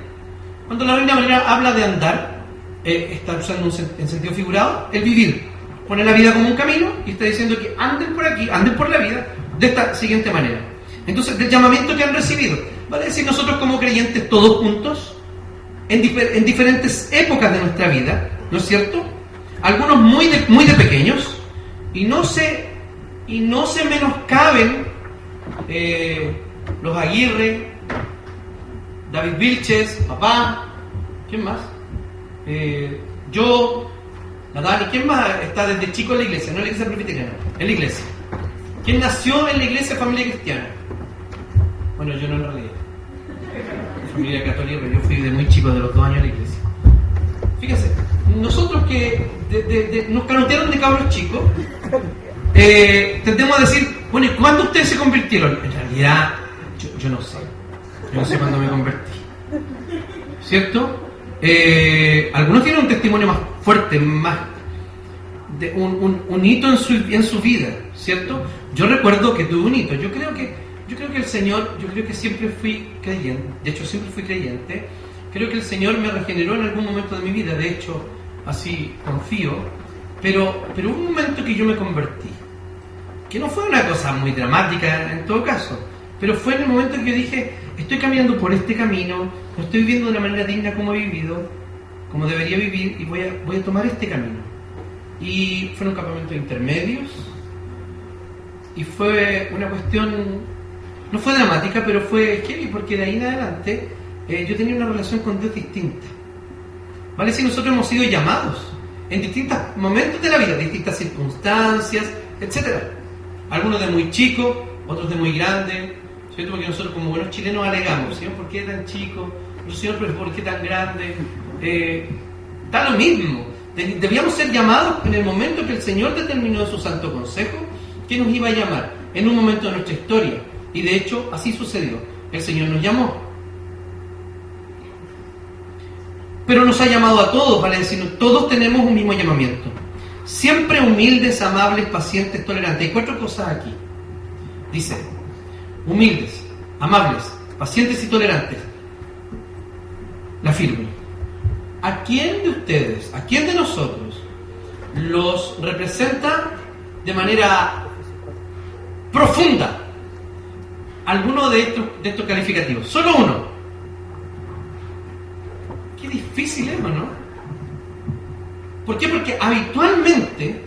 Cuando la Reina Valera habla de andar, está usando en sentido figurado el vivir. Pone la vida como un camino y está diciendo que anden por aquí, anden por la vida de esta siguiente manera. Entonces, del llamamiento que han recibido, vale decir nosotros como creyentes todos juntos, en diferentes épocas de nuestra vida, ¿no es cierto? Algunos muy de pequeños, y no se menoscaben los Aguirre, David Vilches, papá, ¿quién más? Yo, la Dani, ¿quién más está desde chico en la iglesia? No en la iglesia presbiteriana, en la iglesia. ¿Quién nació en la iglesia familia cristiana? Bueno, yo no en realidad. Familia católica, pero yo fui de muy chico, de los 2 años en la iglesia. Fíjense, nosotros que nos canotearon de cabros chicos, tendemos a decir, bueno, ¿y cuándo ustedes se convirtieron? En realidad, yo no sé. Yo no sé cuándo me convertí. ¿Cierto? Algunos tienen un testimonio más fuerte, más de un hito en su vida, ¿cierto? Yo recuerdo que tuve un hito. Yo creo que el Señor, yo creo que siempre fui creyente. De hecho, siempre fui creyente. Creo que el Señor me regeneró en algún momento de mi vida. De hecho, así confío. Pero hubo un momento que yo me convertí. Que no fue una cosa muy dramática en todo caso. Pero fue en el momento en que yo dije, estoy caminando por este camino, no estoy viviendo de una manera digna como he vivido, como debería vivir, y voy a tomar este camino. Y fue un campamento de intermedios, y fue una cuestión, no fue dramática, pero fue heavy, porque de ahí en adelante yo tenía una relación con Dios distinta. ¿Vale? Si nosotros hemos sido llamados en distintos momentos de la vida, distintas circunstancias, etc. Algunos de muy chicos, otros de muy grandes, ¿cierto? Porque nosotros como buenos chilenos alegamos, Señor, ¿por qué tan chico? Señor, pero ¿por qué tan grande? Da lo mismo. Debíamos ser llamados en el momento que el Señor determinó en su santo consejo que nos iba a llamar, en un momento de nuestra historia. Y de hecho, así sucedió. El Señor nos llamó. Pero nos ha llamado a todos, ¿vale? Decir, todos tenemos un mismo llamamiento. Siempre humildes, amables, pacientes, tolerantes. Hay 4 cosas aquí. Dice, humildes, amables, pacientes y tolerantes. La firme. ¿A quién de ustedes, a quién de nosotros los representa de manera profunda alguno de estos calificativos? Solo uno. Qué difícil es, ¿no? ¿Por qué? Porque habitualmente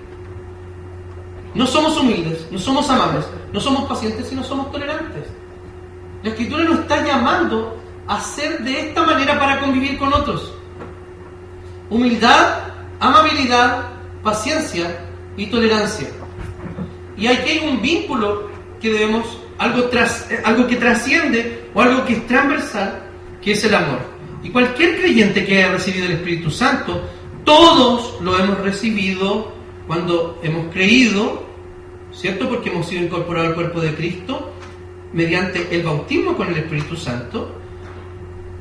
no somos humildes, no somos amables, no somos pacientes y no somos tolerantes. La Escritura nos está llamando a ser de esta manera para convivir con otros. Humildad, amabilidad, paciencia y tolerancia. Y aquí hay un vínculo que debemos, algo que trasciende o algo que es transversal, que es el amor. Y cualquier creyente que haya recibido el Espíritu Santo Todos lo hemos recibido cuando hemos creído, ¿cierto? Porque hemos sido incorporados al cuerpo de Cristo mediante el bautismo con el Espíritu Santo.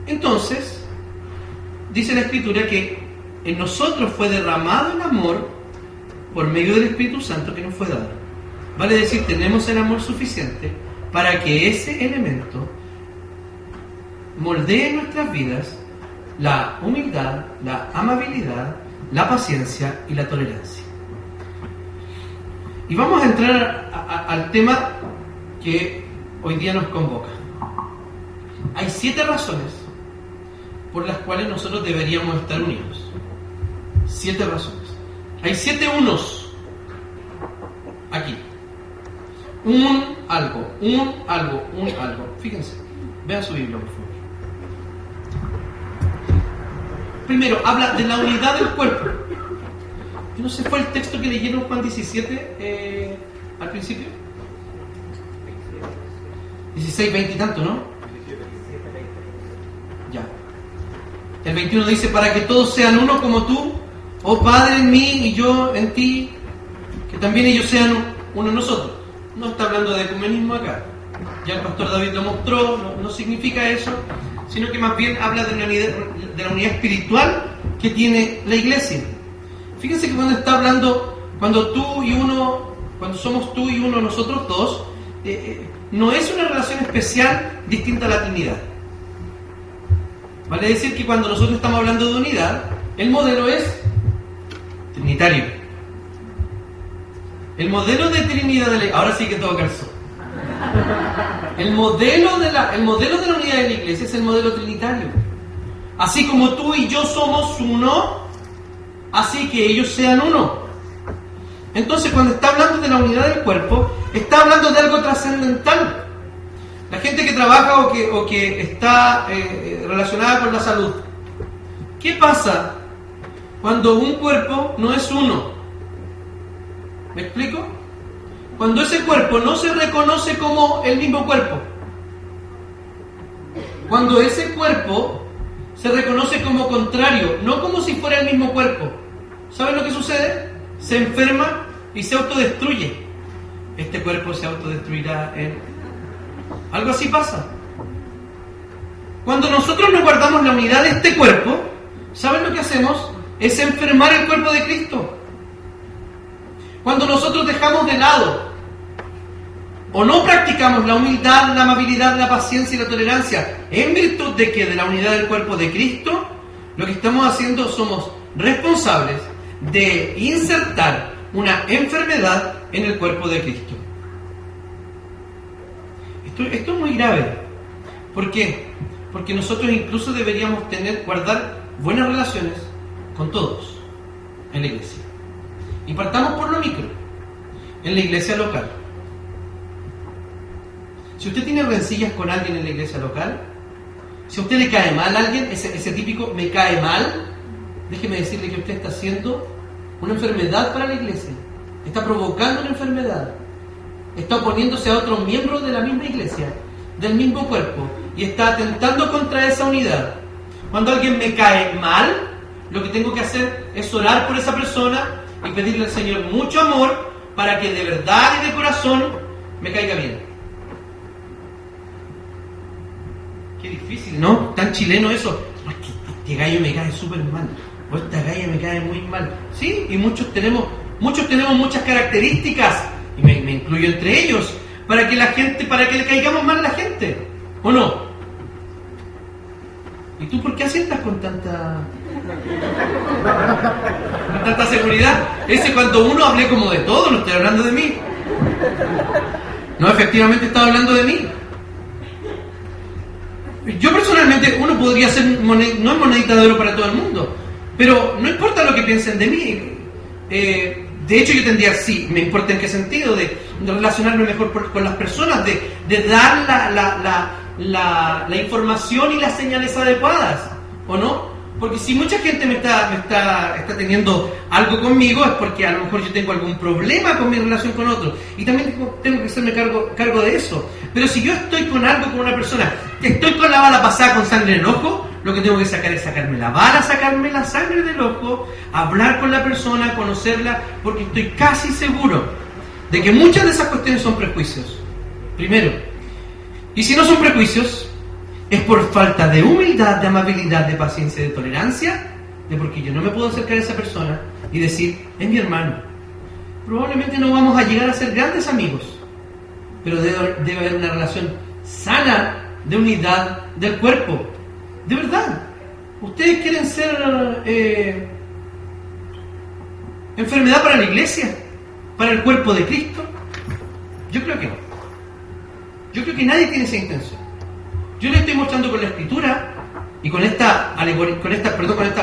Entonces, dice la Escritura que en nosotros fue derramado el amor por medio del Espíritu Santo que nos fue dado. Vale decir, tenemos el amor suficiente para que ese elemento moldee en nuestras vidas la humildad, la amabilidad, la paciencia y la tolerancia. Y vamos a entrar al tema que hoy día nos convoca. Hay 7 razones por las cuales nosotros deberíamos estar unidos. 7 razones. Hay 7 unos aquí. Un algo. Fíjense, vean su Biblia, por favor. Primero, habla de la unidad del cuerpo. Yo no sé, ¿fue el texto que leyeron Juan 17 al principio? 16, 20 y tanto, ¿no? Ya. El 21 dice, para que todos sean uno como tú, oh Padre en mí y yo en ti, que también ellos sean uno en nosotros. No está hablando de ecumenismo acá. Ya el pastor David lo mostró, no significa eso, sino que más bien habla de la unidad espiritual que tiene la iglesia. Fíjense que cuando está hablando, cuando somos tú y uno nosotros dos, no es una relación especial distinta a la Trinidad. Vale decir que cuando nosotros estamos hablando de unidad, el modelo es trinitario. El modelo de Trinidad ahora sí que todo calzó. El modelo de la unidad de la iglesia es el modelo trinitario. Así como tú y yo somos uno, así que ellos sean uno. Entonces, cuando está hablando de la unidad del cuerpo, está hablando de algo trascendental. La gente que trabaja o que está relacionada con la salud, ¿qué pasa cuando un cuerpo no es uno? ¿Me explico? Cuando ese cuerpo no se reconoce como el mismo cuerpo. Cuando ese cuerpo se reconoce como contrario, no como si fuera el mismo cuerpo. ¿Saben lo que sucede? Se enferma y se autodestruye. Este cuerpo se autodestruirá en... Algo así pasa. Cuando nosotros no guardamos la unidad de este cuerpo, ¿saben lo que hacemos? Es enfermar el cuerpo de Cristo. Cuando nosotros dejamos de lado o no practicamos la humildad, la amabilidad, la paciencia y la tolerancia en virtud de la unidad del cuerpo de Cristo, lo que estamos haciendo somos responsables de insertar una enfermedad en el cuerpo de Cristo. Esto es muy grave. ¿Por qué? Porque nosotros incluso deberíamos guardar buenas relaciones con todos en la iglesia. Y partamos por lo micro, en la iglesia local. Si usted tiene rencillas con alguien en la iglesia local, si a usted le cae mal a alguien, ese típico me cae mal, déjeme decirle que usted está haciendo una enfermedad para la iglesia, está provocando una enfermedad, está oponiéndose a otro miembro de la misma iglesia, del mismo cuerpo, y está atentando contra esa unidad. Cuando alguien me cae mal, lo que tengo que hacer es orar por esa persona y pedirle al Señor mucho amor para que de verdad y de corazón me caiga bien. Qué difícil, ¿no? Tan chileno eso. Este gallo me cae súper mal, o esta galla me cae muy mal. Sí, y muchos tenemos muchas características, y me incluyo entre ellos, para que le caigamos mal a la gente, ¿o no? ¿Y tú por qué asientas con tanta seguridad? Cuando uno hablé como de todo, no estoy hablando de mí. No, efectivamente estaba hablando de mí. Yo personalmente, uno podría ser, no es monedita de oro para todo el mundo, pero no importa lo que piensen de mí. De hecho, yo tendría, sí, me importa en qué sentido, de relacionarme mejor con las personas, de dar la información y las señales adecuadas, ¿o no? Porque si mucha gente me está teniendo algo conmigo, es porque a lo mejor yo tengo algún problema con mi relación con otros, y también tengo que hacerme cargo de eso. Pero si yo estoy con algo con una persona, que estoy con la bala pasada con sangre en el ojo, lo que tengo que sacar es sacarme la vara, sacarme la sangre del ojo, hablar con la persona, conocerla, porque estoy casi seguro de que muchas de esas cuestiones son prejuicios. Primero, y si no son prejuicios, es por falta de humildad, de amabilidad, de paciencia, de tolerancia, de porque yo no me puedo acercar a esa persona y decir, es mi hermano. Probablemente no vamos a llegar a ser grandes amigos, pero debe haber una relación sana de unidad del cuerpo. De verdad, ¿ustedes quieren ser enfermedad para la iglesia? ¿Para el cuerpo de Cristo? Yo creo que no. Yo creo que nadie tiene esa intención. Yo le estoy mostrando con la Escritura y con esta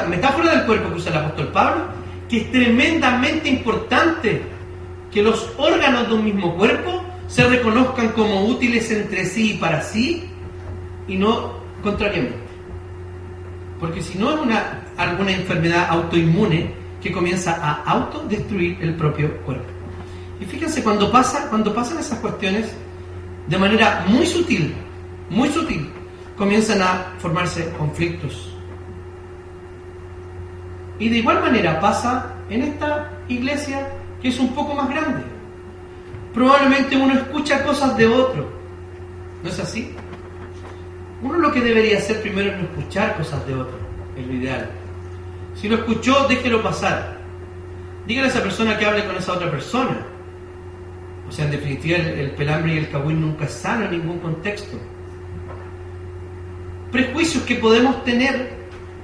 metáfora del cuerpo que usa el apóstol Pablo, que es tremendamente importante que los órganos de un mismo cuerpo se reconozcan como útiles entre sí y para sí, y no contrariamente. Porque si no es alguna enfermedad autoinmune que comienza a autodestruir el propio cuerpo. Y fíjense, cuando pasan esas cuestiones, de manera muy sutil, comienzan a formarse conflictos. Y de igual manera pasa en esta iglesia, que es un poco más grande. Probablemente uno escucha cosas de otro. ¿No es así? Uno lo que debería hacer primero es no escuchar cosas de otro. Es lo ideal. Si lo escuchó, déjelo pasar. Dígale a esa persona que hable con esa otra persona. O sea, en definitiva, el pelambre y el cagüín nunca es sano en ningún contexto. Prejuicios que podemos tener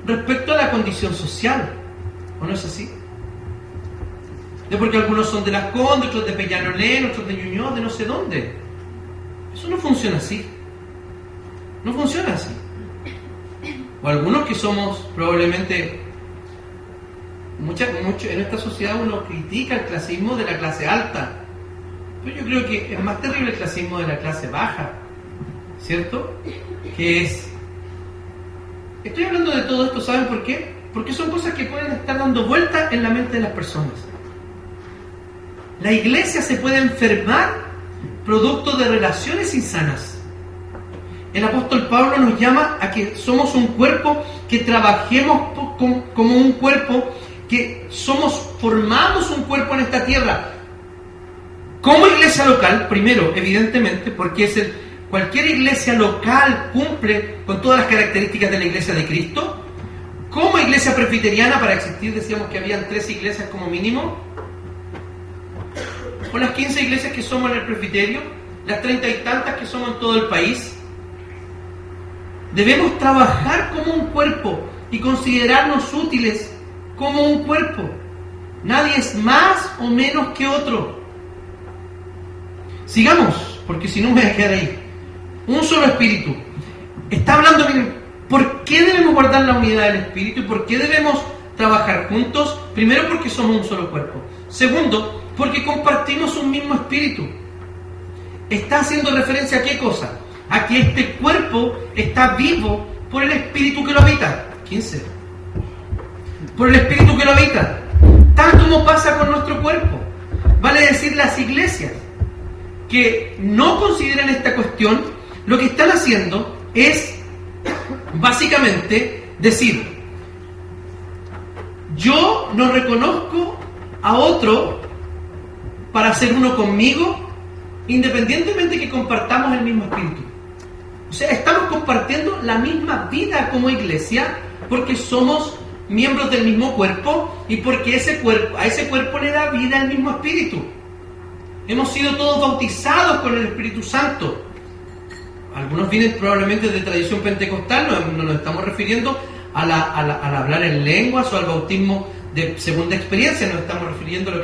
respecto a la condición social. ¿O no es así? De porque algunos son de Las Condes, otros de Peñalolén, otros de Ñuñoa, de no sé dónde. Eso no funciona así. No funciona así. O algunos que somos probablemente... Mucho, en esta sociedad uno critica el clasismo de la clase alta. Pero yo creo que es más terrible el clasismo de la clase baja. ¿Cierto? Que es... Estoy hablando de todo esto, ¿saben por qué? Porque son cosas que pueden estar dando vueltas en la mente de las personas. La iglesia se puede enfermar producto de relaciones insanas. El apóstol Pablo nos llama a que somos un cuerpo, que trabajemos como un cuerpo, que formamos un cuerpo en esta tierra. Como iglesia local, primero, evidentemente, porque cualquier iglesia local cumple con todas las características de la iglesia de Cristo. Como iglesia presbiteriana, para existir decíamos que habían 3 iglesias como mínimo. O las 15 iglesias que somos en el presbiterio, las 30 y tantas que somos en todo el país. Debemos trabajar como un cuerpo y considerarnos útiles como un cuerpo. Nadie es más o menos que otro. Sigamos, porque si no me voy a quedar ahí. Un solo espíritu. Está hablando, miren, ¿por qué debemos guardar la unidad del espíritu y por qué debemos trabajar juntos? Primero, porque somos un solo cuerpo. Segundo, porque compartimos un mismo espíritu. Está haciendo referencia a qué cosa? A que este cuerpo está vivo por el espíritu que lo habita. 15. Por el espíritu que lo habita. Tal como pasa con nuestro cuerpo. Vale decir, las iglesias que no consideran esta cuestión, lo que están haciendo es básicamente decir: yo no reconozco a otro para ser uno conmigo, independientemente que compartamos el mismo espíritu. O sea, estamos compartiendo la misma vida como iglesia porque somos miembros del mismo cuerpo y porque a ese cuerpo le da vida el mismo espíritu. Hemos sido todos bautizados con el Espíritu Santo. Algunos vienen probablemente de tradición pentecostal, no nos estamos refiriendo al hablar en lenguas o al bautismo de segunda experiencia, nos estamos refiriendo a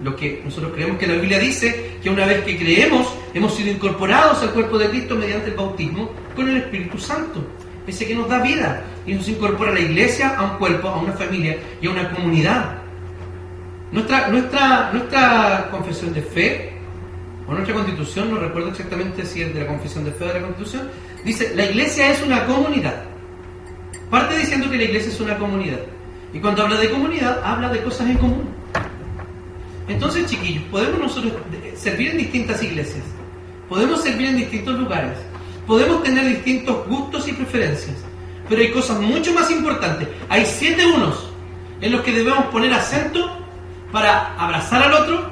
lo que nosotros creemos que la Biblia dice, que una vez que creemos, hemos sido incorporados al cuerpo de Cristo mediante el bautismo con el Espíritu Santo, ese que nos da vida y nos incorpora a la iglesia, a un cuerpo, a una familia y a una comunidad. Nuestra confesión de fe, o nuestra constitución, no recuerdo exactamente si es de la confesión de fe o de la constitución, dice: la iglesia es una comunidad. Parte diciendo que la iglesia es una comunidad. Y cuando habla de comunidad, habla de cosas en común. Entonces, chiquillos, podemos nosotros servir en distintas iglesias, podemos servir en distintos lugares, podemos tener distintos gustos y preferencias. pero hay cosas mucho más importantes. Hay 7 unos en los que debemos poner acento para abrazar al otro,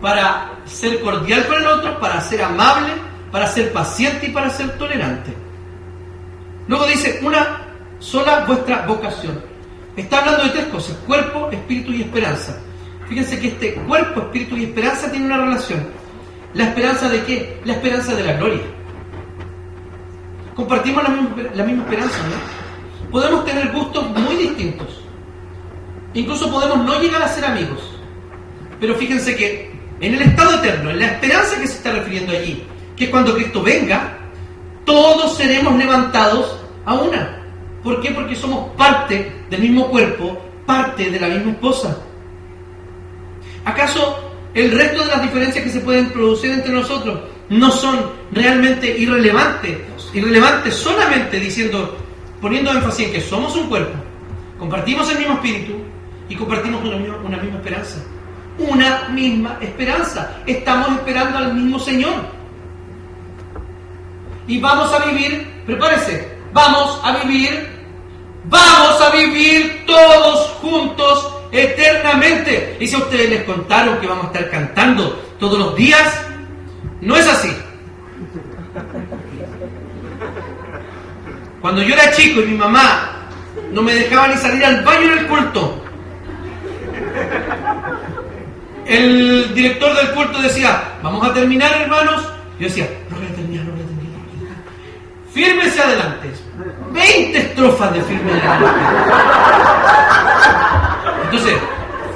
para ser cordial con el otro, para ser amable, para ser paciente y para ser tolerante. Luego dice, una sola vuestra vocación. Está hablando de 3 cosas: cuerpo, espíritu y esperanza. Fíjense que este cuerpo, espíritu y esperanza tiene una relación. ¿La esperanza de qué? La esperanza de la gloria. Compartimos la misma esperanza, ¿no? Podemos tener gustos muy distintos. Incluso podemos no llegar a ser amigos. Pero fíjense que en el estado eterno, en la esperanza que se está refiriendo allí, que es cuando Cristo venga, todos seremos levantados a una. ¿Por qué? Porque somos parte del mismo cuerpo, parte de la misma esposa. ¿Acaso el resto de las diferencias que se pueden producir entre nosotros no son realmente irrelevantes solamente poniendo énfasis en que somos un cuerpo, compartimos el mismo espíritu y compartimos una misma esperanza? Una misma esperanza. Estamos esperando al mismo Señor. Y vamos a vivir, prepárese, vamos a vivir todos juntos eternamente. Y si a ustedes les contaron que vamos a estar cantando todos los días, no es así. Cuando yo era chico y mi mamá no me dejaba ni salir al baño en el culto, el director del culto decía, vamos a terminar, hermanos. Yo decía, no voy a terminar. Fírmese adelante. 20 estrofas de firme adelante. Entonces,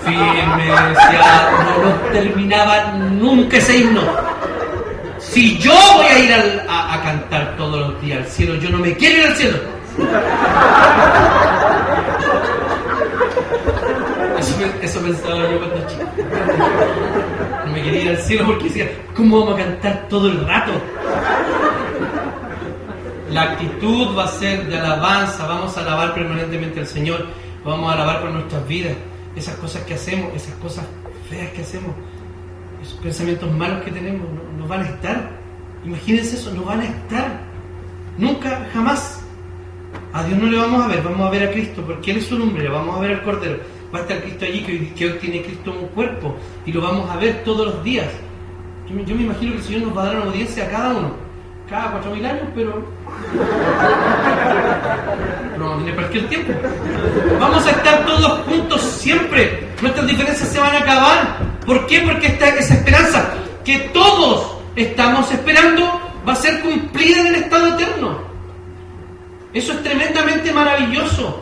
fírmese, no los terminaba nunca ese himno. Si yo voy a ir a cantar todos los días al cielo, yo no me quiero ir al cielo. Eso pensaba yo cuando chico. No me quería ir al cielo porque decía, ¿cómo vamos a cantar todo el rato? La actitud va a ser de alabanza, vamos a alabar permanentemente al Señor, vamos a alabar con nuestras vidas, esas cosas que hacemos, esas cosas feas que hacemos, esos pensamientos malos que tenemos, no van a estar. Imagínense eso, no van a estar. Nunca, jamás. A Dios no le vamos a ver a Cristo, porque Él es su nombre, le vamos a ver al Cordero. Va a estar Cristo allí, que hoy tiene Cristo en un cuerpo, y lo vamos a ver todos los días. Yo me imagino que el Señor nos va a dar una audiencia a cada uno, cada 4.000 años, pero no vamos a tener cualquier tiempo. Vamos a estar todos juntos siempre. Nuestras diferencias se van a acabar. ¿Por qué? Porque esa esperanza que todos estamos esperando va a ser cumplida en el estado eterno. Eso es tremendamente maravilloso.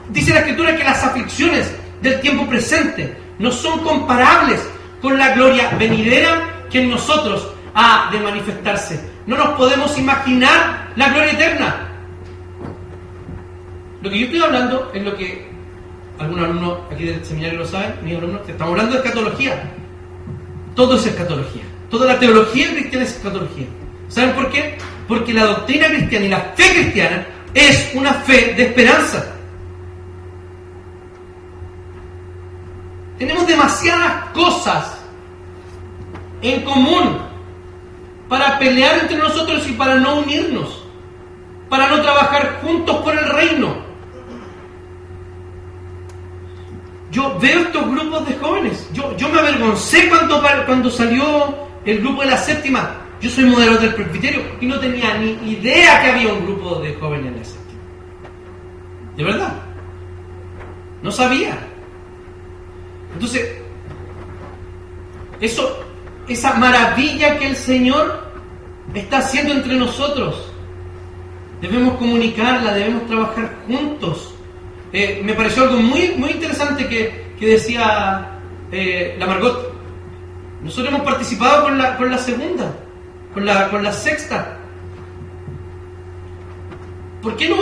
Dice la Escritura que las aflicciones del tiempo presente no son comparables con la gloria venidera que en nosotros ha de manifestarse. No nos podemos imaginar la gloria eterna. Lo que yo estoy hablando es lo que algunos alumnos aquí del seminario lo saben, mis alumnos, estamos hablando de escatología. Todo es escatología. Toda la teología cristiana es escatología. ¿Saben por qué? Porque la doctrina cristiana y la fe cristiana es una fe de esperanza. Tenemos demasiadas cosas en común para pelear entre nosotros y para no unirnos, para no trabajar juntos por el reino. Yo veo estos grupos de jóvenes. Yo me avergoncé cuando salió el grupo de la séptima. Yo soy moderador del presbiterio y no tenía ni idea que había un grupo de jóvenes en la séptima. De verdad. No sabía. Entonces, esa maravilla que el Señor está haciendo entre nosotros, debemos comunicarla, debemos trabajar juntos. Me pareció algo muy, muy interesante que decía la Margot. Nosotros hemos participado con la segunda, con la sexta. ¿Por qué no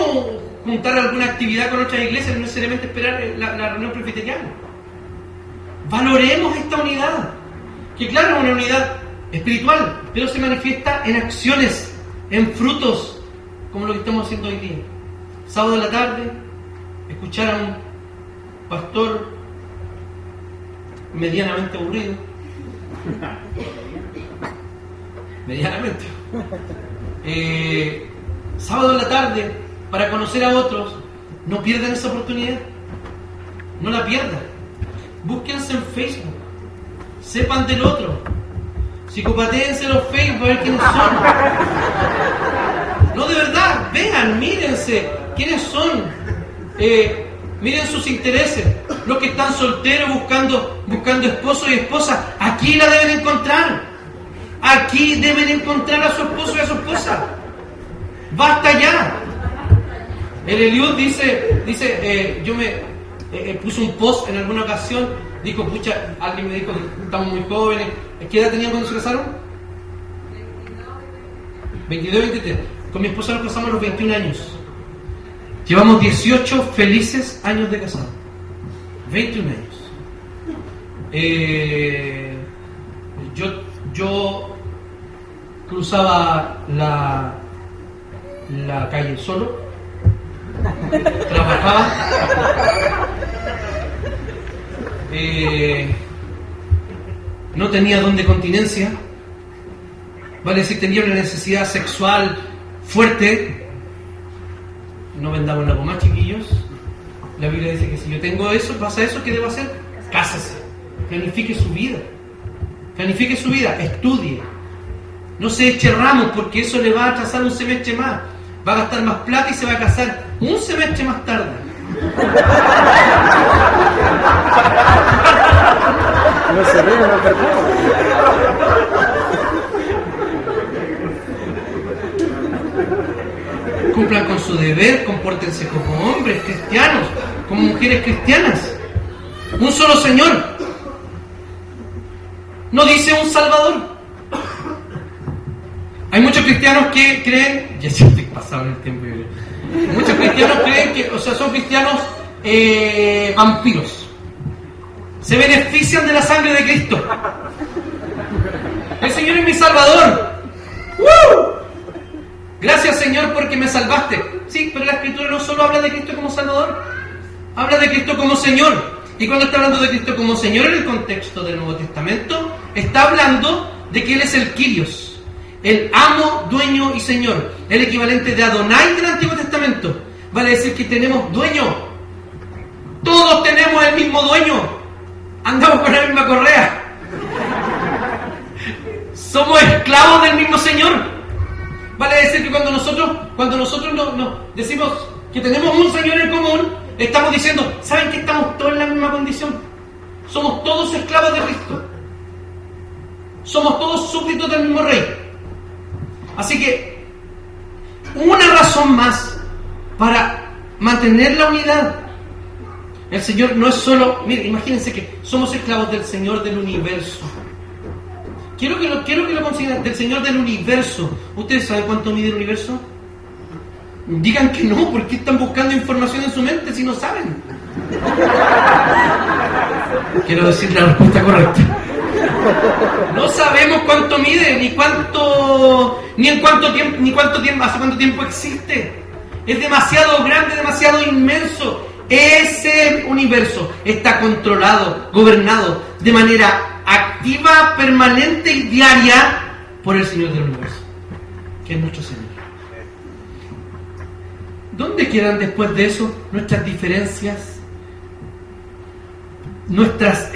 juntar alguna actividad con otras iglesias y no necesariamente esperar la reunión presbiteriana? Valoremos esta unidad, que claro es una unidad espiritual, pero se manifiesta en acciones, en frutos, como lo que estamos haciendo hoy día. Sábado de la tarde, escuchar a un pastor medianamente aburrido. Medianamente. Sábado de la tarde, para conocer a otros, no pierdan esa oportunidad. No la pierdan. Búsquense en Facebook. Sepan del otro. Psicopatéense los Facebook para ver quiénes son. No, de verdad, vean, mírense quiénes son. Miren sus intereses. Los que están solteros buscando esposo y esposa, aquí la deben encontrar. Aquí deben encontrar a su esposo y a su esposa. Basta ya. El Eliud dice, yo me puse un post en alguna ocasión, dijo, pucha, alguien me dijo, estamos muy jóvenes. ¿Qué edad tenían cuando se casaron? 22, 23. Con mi esposa nos casamos a los 21 años. Llevamos 18 felices años de casado. 21 años. Yo cruzaba la calle solo. Trabajaba. No tenía don de continencia. Vale decir, tenía una necesidad sexual fuerte. No vendamos la goma, chiquillos. La Biblia dice que si yo tengo eso, pasa eso, ¿qué debo hacer? Cásese. Planifique su vida. Planifique su vida. Estudie. No se eche ramos porque eso le va a atrasar un semestre más. Va a gastar más plata y se va a casar un semestre más tarde. No se ríe, no perdón. Cumplan con su deber, compórtense como hombres cristianos, como mujeres cristianas. Un solo Señor. No dice un Salvador. Hay muchos cristianos que creen, ya estoy pasado en el tiempo, muchos cristianos creen que, son cristianos vampiros. Se benefician de la sangre de Cristo. El Señor es mi Salvador. ¡Woo! Gracias, Señor, porque me salvaste. Sí, pero la Escritura no solo habla de Cristo como Salvador, habla de Cristo como Señor. Y cuando está hablando de Cristo como Señor en el contexto del Nuevo Testamento, está hablando de que Él es el Kyrios, el amo, dueño y Señor. El equivalente de Adonai del Antiguo Testamento. Vale decir que tenemos dueño. Todos tenemos el mismo dueño. Andamos con la misma correa. Somos esclavos del mismo Señor. Vale decir que cuando nosotros no decimos que tenemos un Señor en común, estamos diciendo, ¿saben que estamos todos en la misma condición? Somos todos esclavos de Cristo. Somos todos súbditos del mismo Rey. Así que, una razón más para mantener la unidad. El Señor no es solo, mire, imagínense que somos esclavos del Señor del universo. Quiero que lo consideren, del Señor del universo. ¿Ustedes saben cuánto mide el universo? Digan que no, porque están buscando información en su mente si no saben. Quiero decir la respuesta correcta. No sabemos cuánto mide, ni en cuánto tiempo, hace cuánto tiempo existe. Es demasiado grande, demasiado inmenso. Ese universo está controlado, gobernado de manera activa, permanente y diaria por el Señor del universo, que es nuestro Señor. ¿Dónde quedan después de eso nuestras diferencias? Nuestras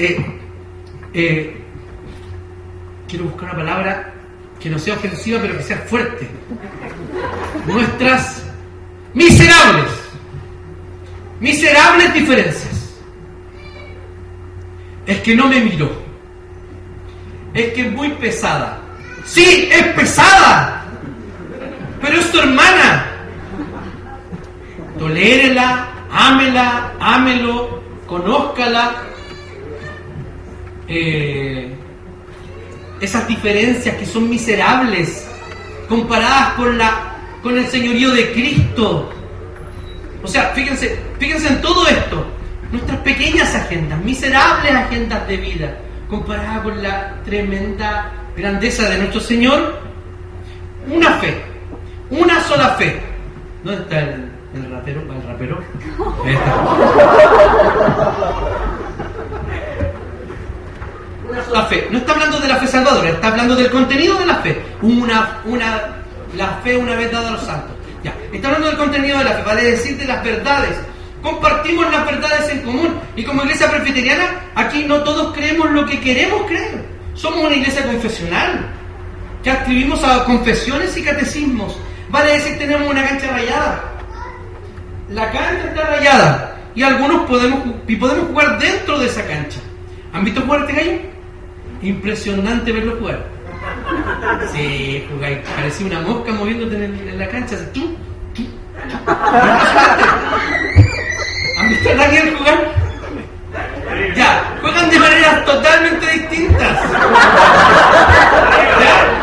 quiero buscar una palabra que no sea ofensiva pero que sea fuerte. Nuestras miserables diferencias. Es que no me miró. Es que es muy pesada. Sí, es pesada, pero es tu hermana. Tolérela, ámela, ámelo, conózcala. Esas diferencias que son miserables comparadas con el señorío de Cristo. O sea, fíjense en todo esto. Nuestras pequeñas agendas, miserables agendas de vida, comparadas con la tremenda grandeza de nuestro Señor. Una fe, una sola fe. ¿Dónde está el rapero? ¿El rapero? Ahí está. Una sola fe. No está hablando de la fe salvadora, está hablando del contenido de la fe. La fe una vez dada a los santos. Ya. Está hablando del contenido de la fe, vale decir de las verdades. Compartimos las verdades en común. Y como iglesia presbiteriana, aquí no todos creemos lo que queremos creer. Somos una iglesia confesional, que adscribimos a confesiones y catecismos. Vale decir, tenemos una cancha rayada. La cancha está rayada. Y algunos podemos jugar dentro de esa cancha. ¿Han visto jugar este gallo? Impresionante verlo jugar. Sí, jugáis. Parecía una mosca moviéndote en la cancha. Así, ¿han visto a Daniel jugar? Ya, juegan de maneras totalmente distintas. ¿Ya?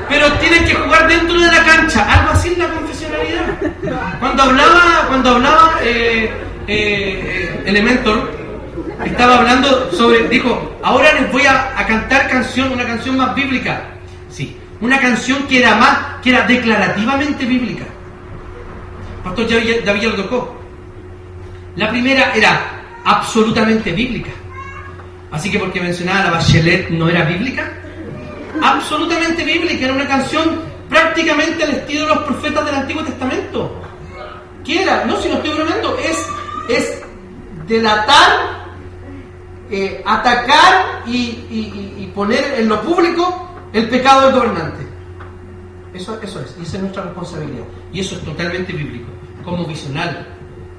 Pero tienen que jugar dentro de la cancha. Algo así es la confesionalidad. Cuando hablaba Elementor, estaba hablando sobre, dijo, ahora les voy a cantar una canción más bíblica. Sí, una canción que era declarativamente bíblica. Pastor David lo tocó. La primera era absolutamente bíblica. Así que porque mencionaba la Bachelet no era bíblica. Absolutamente bíblica, era una canción prácticamente al estilo de los profetas del Antiguo Testamento. ¿Qué era? No, si no estoy bromeando, es delatar, atacar y poner en lo público el pecado del gobernante. Eso es, y esa es nuestra responsabilidad. Y eso es totalmente bíblico, como visional.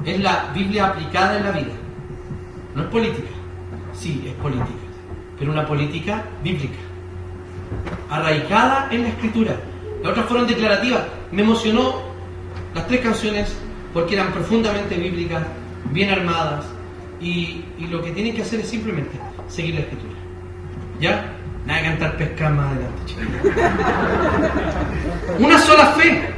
Es la Biblia aplicada en la vida. No es política. Sí, es política, pero una política bíblica, arraigada en la Escritura. Las otras fueron declarativas. Me emocionó las 3 canciones porque eran profundamente bíblicas, bien armadas, y lo que tienen que hacer es simplemente seguir la Escritura. ¿Ya? Nada de cantar pesca más adelante, chicos. Una sola fe,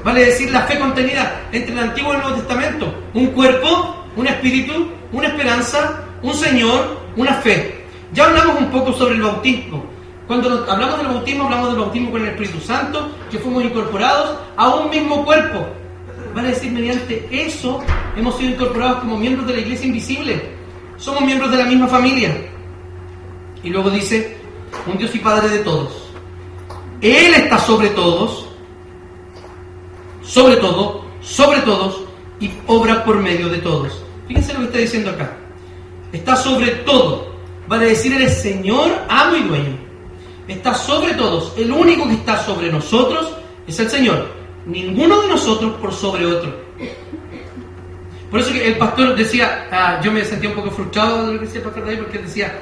vale decir la fe contenida entre el Antiguo y el Nuevo Testamento. Un cuerpo, un espíritu, una esperanza, un Señor, una fe. Ya hablamos un poco sobre el bautismo. Cuando hablamos del bautismo con el Espíritu Santo, que fuimos incorporados a un mismo cuerpo. Vale decir, mediante eso hemos sido incorporados como miembros de la iglesia invisible. Somos miembros de la misma familia. Y luego dice, un Dios y Padre de todos. Él está sobre todos, sobre todo, sobre todos, y obra por medio de todos. Fíjense lo que está diciendo acá. Está sobre todo. Vale decir, Él es Señor, amo y dueño. Está sobre todos. El único que está sobre nosotros es el Señor. Ninguno de nosotros por sobre otro. Por eso que el pastor decía, yo me sentía un poco frustrado de lo que decía el pastor David, porque él decía,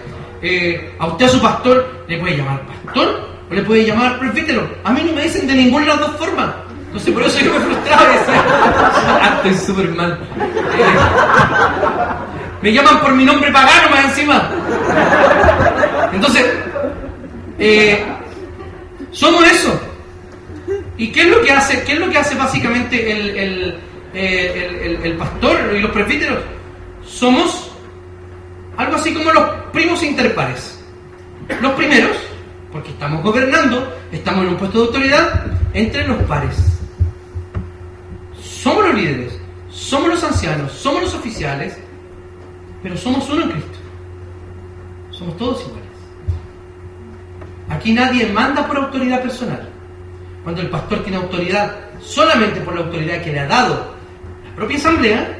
a usted, a su pastor, le puede llamar pastor o le puede llamar presbítero. A mí no me dicen de ninguna de las dos formas. Entonces por eso yo me frustraba y decía, estoy súper mal. Me llaman por mi nombre pagano más encima. Entonces, somos eso. ¿Y qué es lo que hace? ¿Qué es lo que hace básicamente el pastor y los presbíteros? Somos algo así como los primos interpares. Los primeros, porque estamos gobernando, estamos en un puesto de autoridad entre los pares. Somos los líderes, somos los ancianos, somos los oficiales, pero somos uno en Cristo. Somos todos iguales. Aquí nadie manda por autoridad personal. Cuando el pastor tiene autoridad solamente por la autoridad que le ha dado la propia asamblea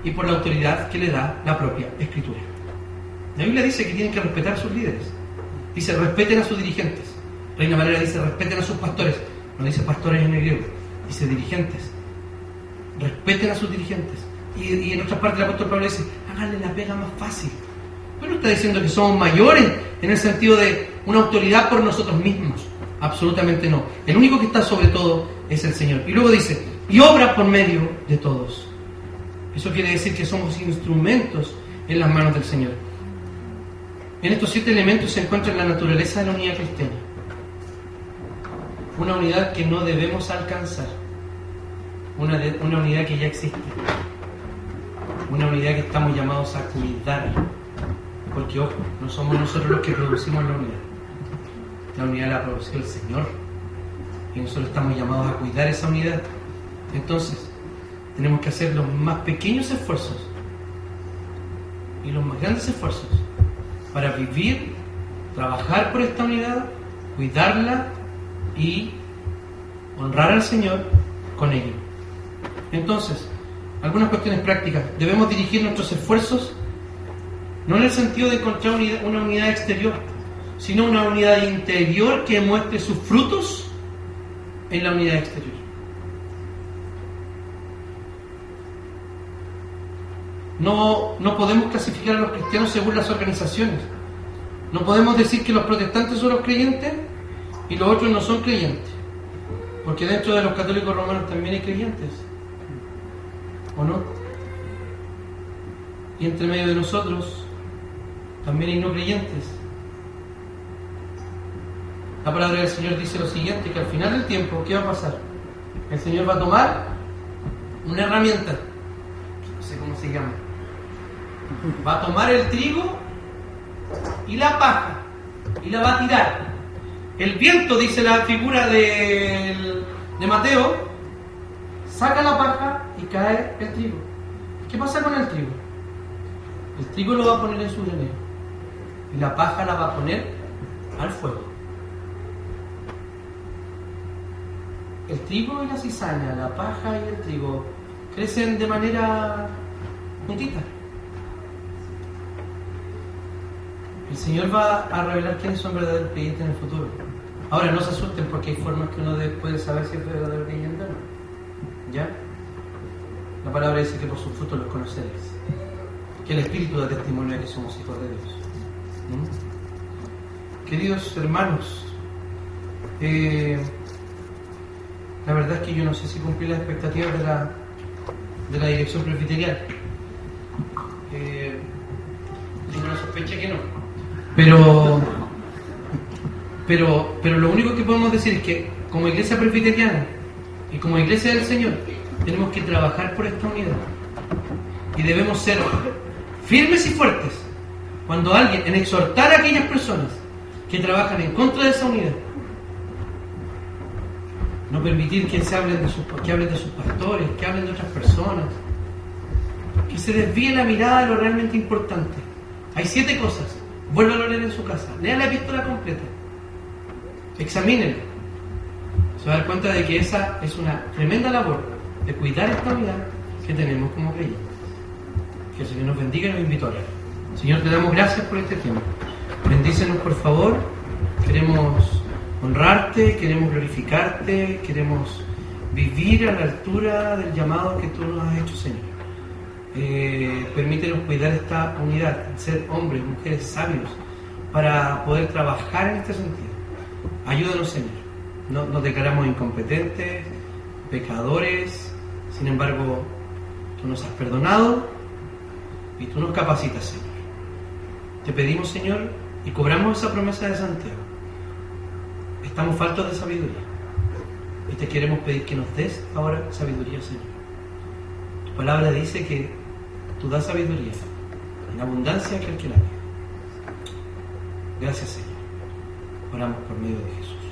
y por la autoridad que le da la propia Escritura. La Biblia dice que tienen que respetar a sus líderes. Dice, respeten a sus dirigentes. Reina Valera dice, respeten a sus pastores. No dice pastores en el griego, dice dirigentes. Respeten a sus dirigentes. Y en otras partes el apóstol Pablo dice, háganle la pega más fácil. Pero no está diciendo que somos mayores en el sentido de una autoridad por nosotros mismos. Absolutamente no. El único que está sobre todo es el Señor. Y luego dice, y obra por medio de todos. Eso quiere decir que somos instrumentos en las manos del Señor. En estos 7 elementos se encuentra la naturaleza de la unidad cristiana. Una unidad que no debemos alcanzar. Una unidad que ya existe. Una unidad que estamos llamados a cuidar. Porque, ojo, no somos nosotros los que producimos la unidad. La unidad la produció el Señor. Y nosotros estamos llamados a cuidar esa unidad. Entonces, tenemos que hacer los más pequeños esfuerzos y los más grandes esfuerzos para vivir, trabajar por esta unidad, cuidarla y honrar al Señor con ello. Entonces, algunas cuestiones prácticas. Debemos dirigir nuestros esfuerzos no en el sentido de encontrar una unidad exterior, sino una unidad interior que muestre sus frutos en la unidad exterior. No podemos clasificar a los cristianos según las organizaciones. No podemos decir que los protestantes son los creyentes y los otros no son creyentes, porque dentro de los católicos romanos también hay creyentes, ¿o no? Y entre medio de nosotros también hay no creyentes. La palabra del Señor dice lo siguiente, que al final del tiempo, ¿qué va a pasar? El Señor va a tomar una herramienta, no sé cómo se llama, va a tomar el trigo y la paja y la va a tirar. El viento, dice la figura de Mateo, saca la paja y cae el trigo. ¿Qué pasa con el trigo? El trigo lo va a poner en su granero y la paja la va a poner al fuego. El trigo y la cizaña, la paja y el trigo crecen de manera juntita. El Señor va a revelar quiénes son verdaderos creyentes en el futuro. Ahora, no se asusten porque hay formas que uno puede saber si es verdadero creyente o no. ¿Ya? La palabra dice que por sus frutos los conoceréis. Que el Espíritu da testimonio de que somos hijos de Dios. Queridos hermanos, la verdad es que yo no sé si cumplí las expectativas de la dirección presbiterial. Tengo una sospecha que no. Pero lo único que podemos decir es que como iglesia presbiteriana y como iglesia del Señor tenemos que trabajar por esta unidad y debemos ser firmes y fuertes cuando alguien, en exhortar a aquellas personas que trabajan en contra de esa unidad, no permitir que hablen de sus pastores, que hablen de otras personas, que se desvíe la mirada de lo realmente importante. Hay 7 cosas. Vuélvalo a leer en su casa. Lea la epístola completa. Examínenla. Se va a dar cuenta de que esa es una tremenda labor de cuidar esta unidad que tenemos como creyentes. Que el Señor nos bendiga y nos invite a orar. Señor, te damos gracias por este tiempo. Bendícenos, por favor. Queremos honrarte, queremos glorificarte, queremos vivir a la altura del llamado que tú nos has hecho, Señor. Permítenos cuidar esta unidad, ser hombres, mujeres sabios para poder trabajar en este sentido. Ayúdanos, Señor. No nos declaramos incompetentes, pecadores, sin embargo, tú nos has perdonado y tú nos capacitas, Señor. Te pedimos, Señor, y cobramos esa promesa de Santiago. Estamos faltos de sabiduría y te queremos pedir que nos des ahora sabiduría, Señor. Tu palabra dice que tú das sabiduría en abundancia a aquel que la pide. Gracias, Señor. Oramos por medio de Jesús.